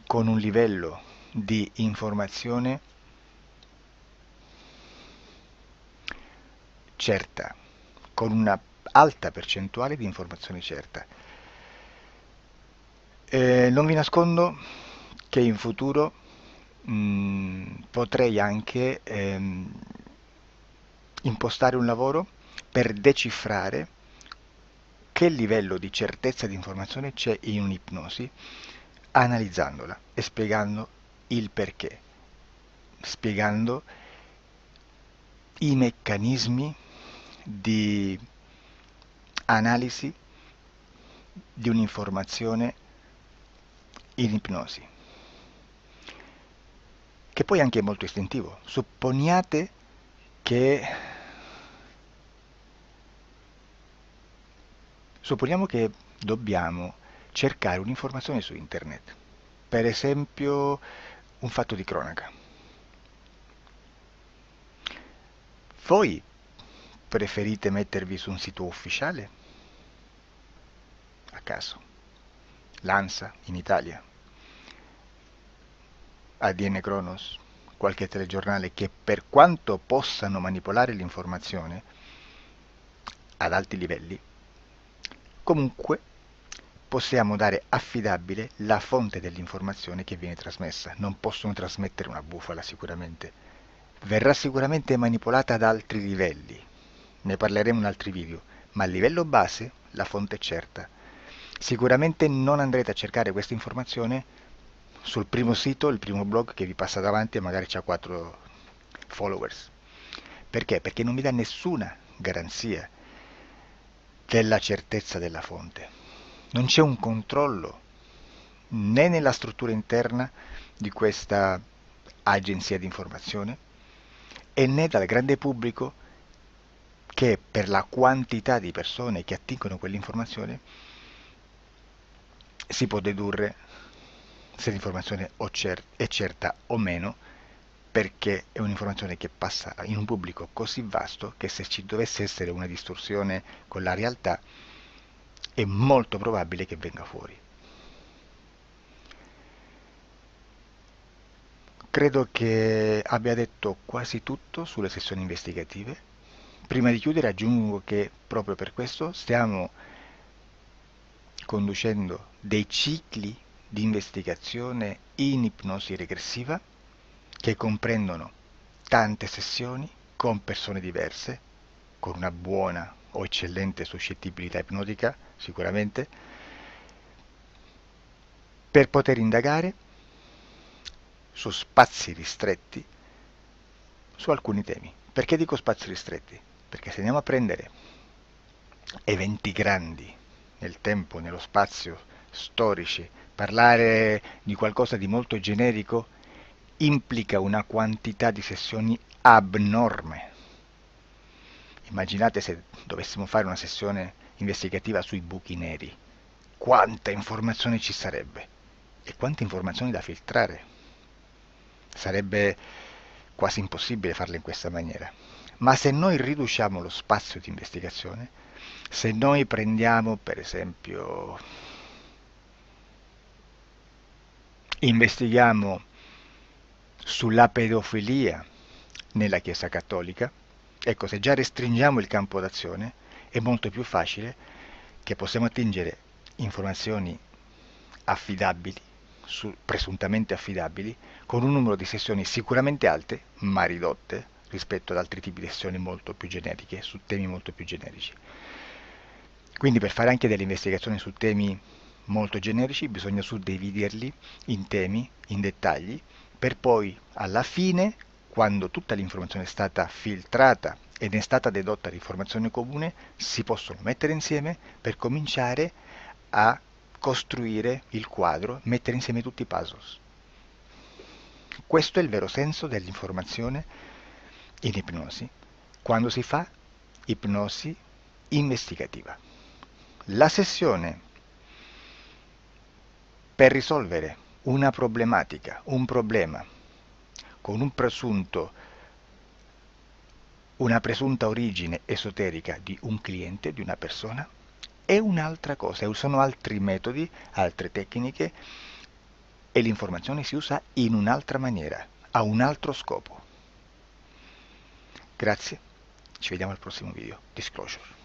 con un livello di informazione certa, con una alta percentuale di informazione certa. Non vi nascondo che in futuro potrei anche impostare un lavoro per decifrare che livello di certezza di informazione c'è in un'ipnosi, analizzandola e spiegando il perché, spiegando i meccanismi di analisi di un'informazione in ipnosi, che poi anche è molto istintivo. Supponiamo che dobbiamo cercare un'informazione su internet, per esempio un fatto di cronaca. Voi preferite mettervi su un sito ufficiale? A caso. L'ANSA in Italia, ADN Kronos, qualche telegiornale che per quanto possano manipolare l'informazione ad alti livelli, comunque possiamo dare affidabile la fonte dell'informazione che viene trasmessa. Non possono trasmettere una bufala sicuramente. Verrà sicuramente manipolata ad altri livelli. Ne parleremo in altri video, ma a livello base la fonte è certa. Sicuramente non andrete a cercare questa informazione sul primo sito, il primo blog che vi passa davanti e magari ha 4 followers. Perché? Perché non vi dà nessuna garanzia della certezza della fonte. Non c'è un controllo né nella struttura interna di questa agenzia di informazione e né dal grande pubblico che per la quantità di persone che attingono quell'informazione si può dedurre se l'informazione è certa o meno, perché è un'informazione che passa in un pubblico così vasto che se ci dovesse essere una distorsione con la realtà, è molto probabile che venga fuori. Credo che abbia detto quasi tutto sulle sessioni investigative. Prima di chiudere aggiungo che proprio per questo stiamo conducendo dei cicli di investigazione in ipnosi regressiva che comprendono tante sessioni con persone diverse, con una buona o eccellente suscettibilità ipnotica sicuramente, per poter indagare su spazi ristretti su alcuni temi. Perché dico spazi ristretti? Perché se andiamo a prendere eventi grandi nel tempo, nello spazio, storici, parlare di qualcosa di molto generico implica una quantità di sessioni abnorme. Immaginate se dovessimo fare una sessione investigativa sui buchi neri, quanta informazione ci sarebbe e quante informazioni da filtrare. Sarebbe quasi impossibile farlo in questa maniera. Ma se noi riduciamo lo spazio di investigazione, se noi prendiamo per esempio, investighiamo sulla pedofilia nella Chiesa Cattolica, ecco, se già restringiamo il campo d'azione è molto più facile che possiamo attingere informazioni affidabili, presuntamente affidabili, con un numero di sessioni sicuramente alte, ma ridotte rispetto ad altri tipi di sessioni molto più generiche, su temi molto più generici. Quindi per fare anche delle investigazioni su temi molto generici bisogna suddividerli in temi, in dettagli, per poi alla fine, quando tutta l'informazione è stata filtrata ed è stata dedotta l'informazione comune, si possono mettere insieme per cominciare a costruire il quadro, mettere insieme tutti i puzzles. Questo è il vero senso dell'informazione in ipnosi, quando si fa ipnosi investigativa. La sessione per risolvere una problematica, un problema, con una presunta origine esoterica di un cliente, di una persona, è un'altra cosa, sono altri metodi, altre tecniche e l'informazione si usa in un'altra maniera, ha un altro scopo. Grazie, ci vediamo al prossimo video. Disclosure.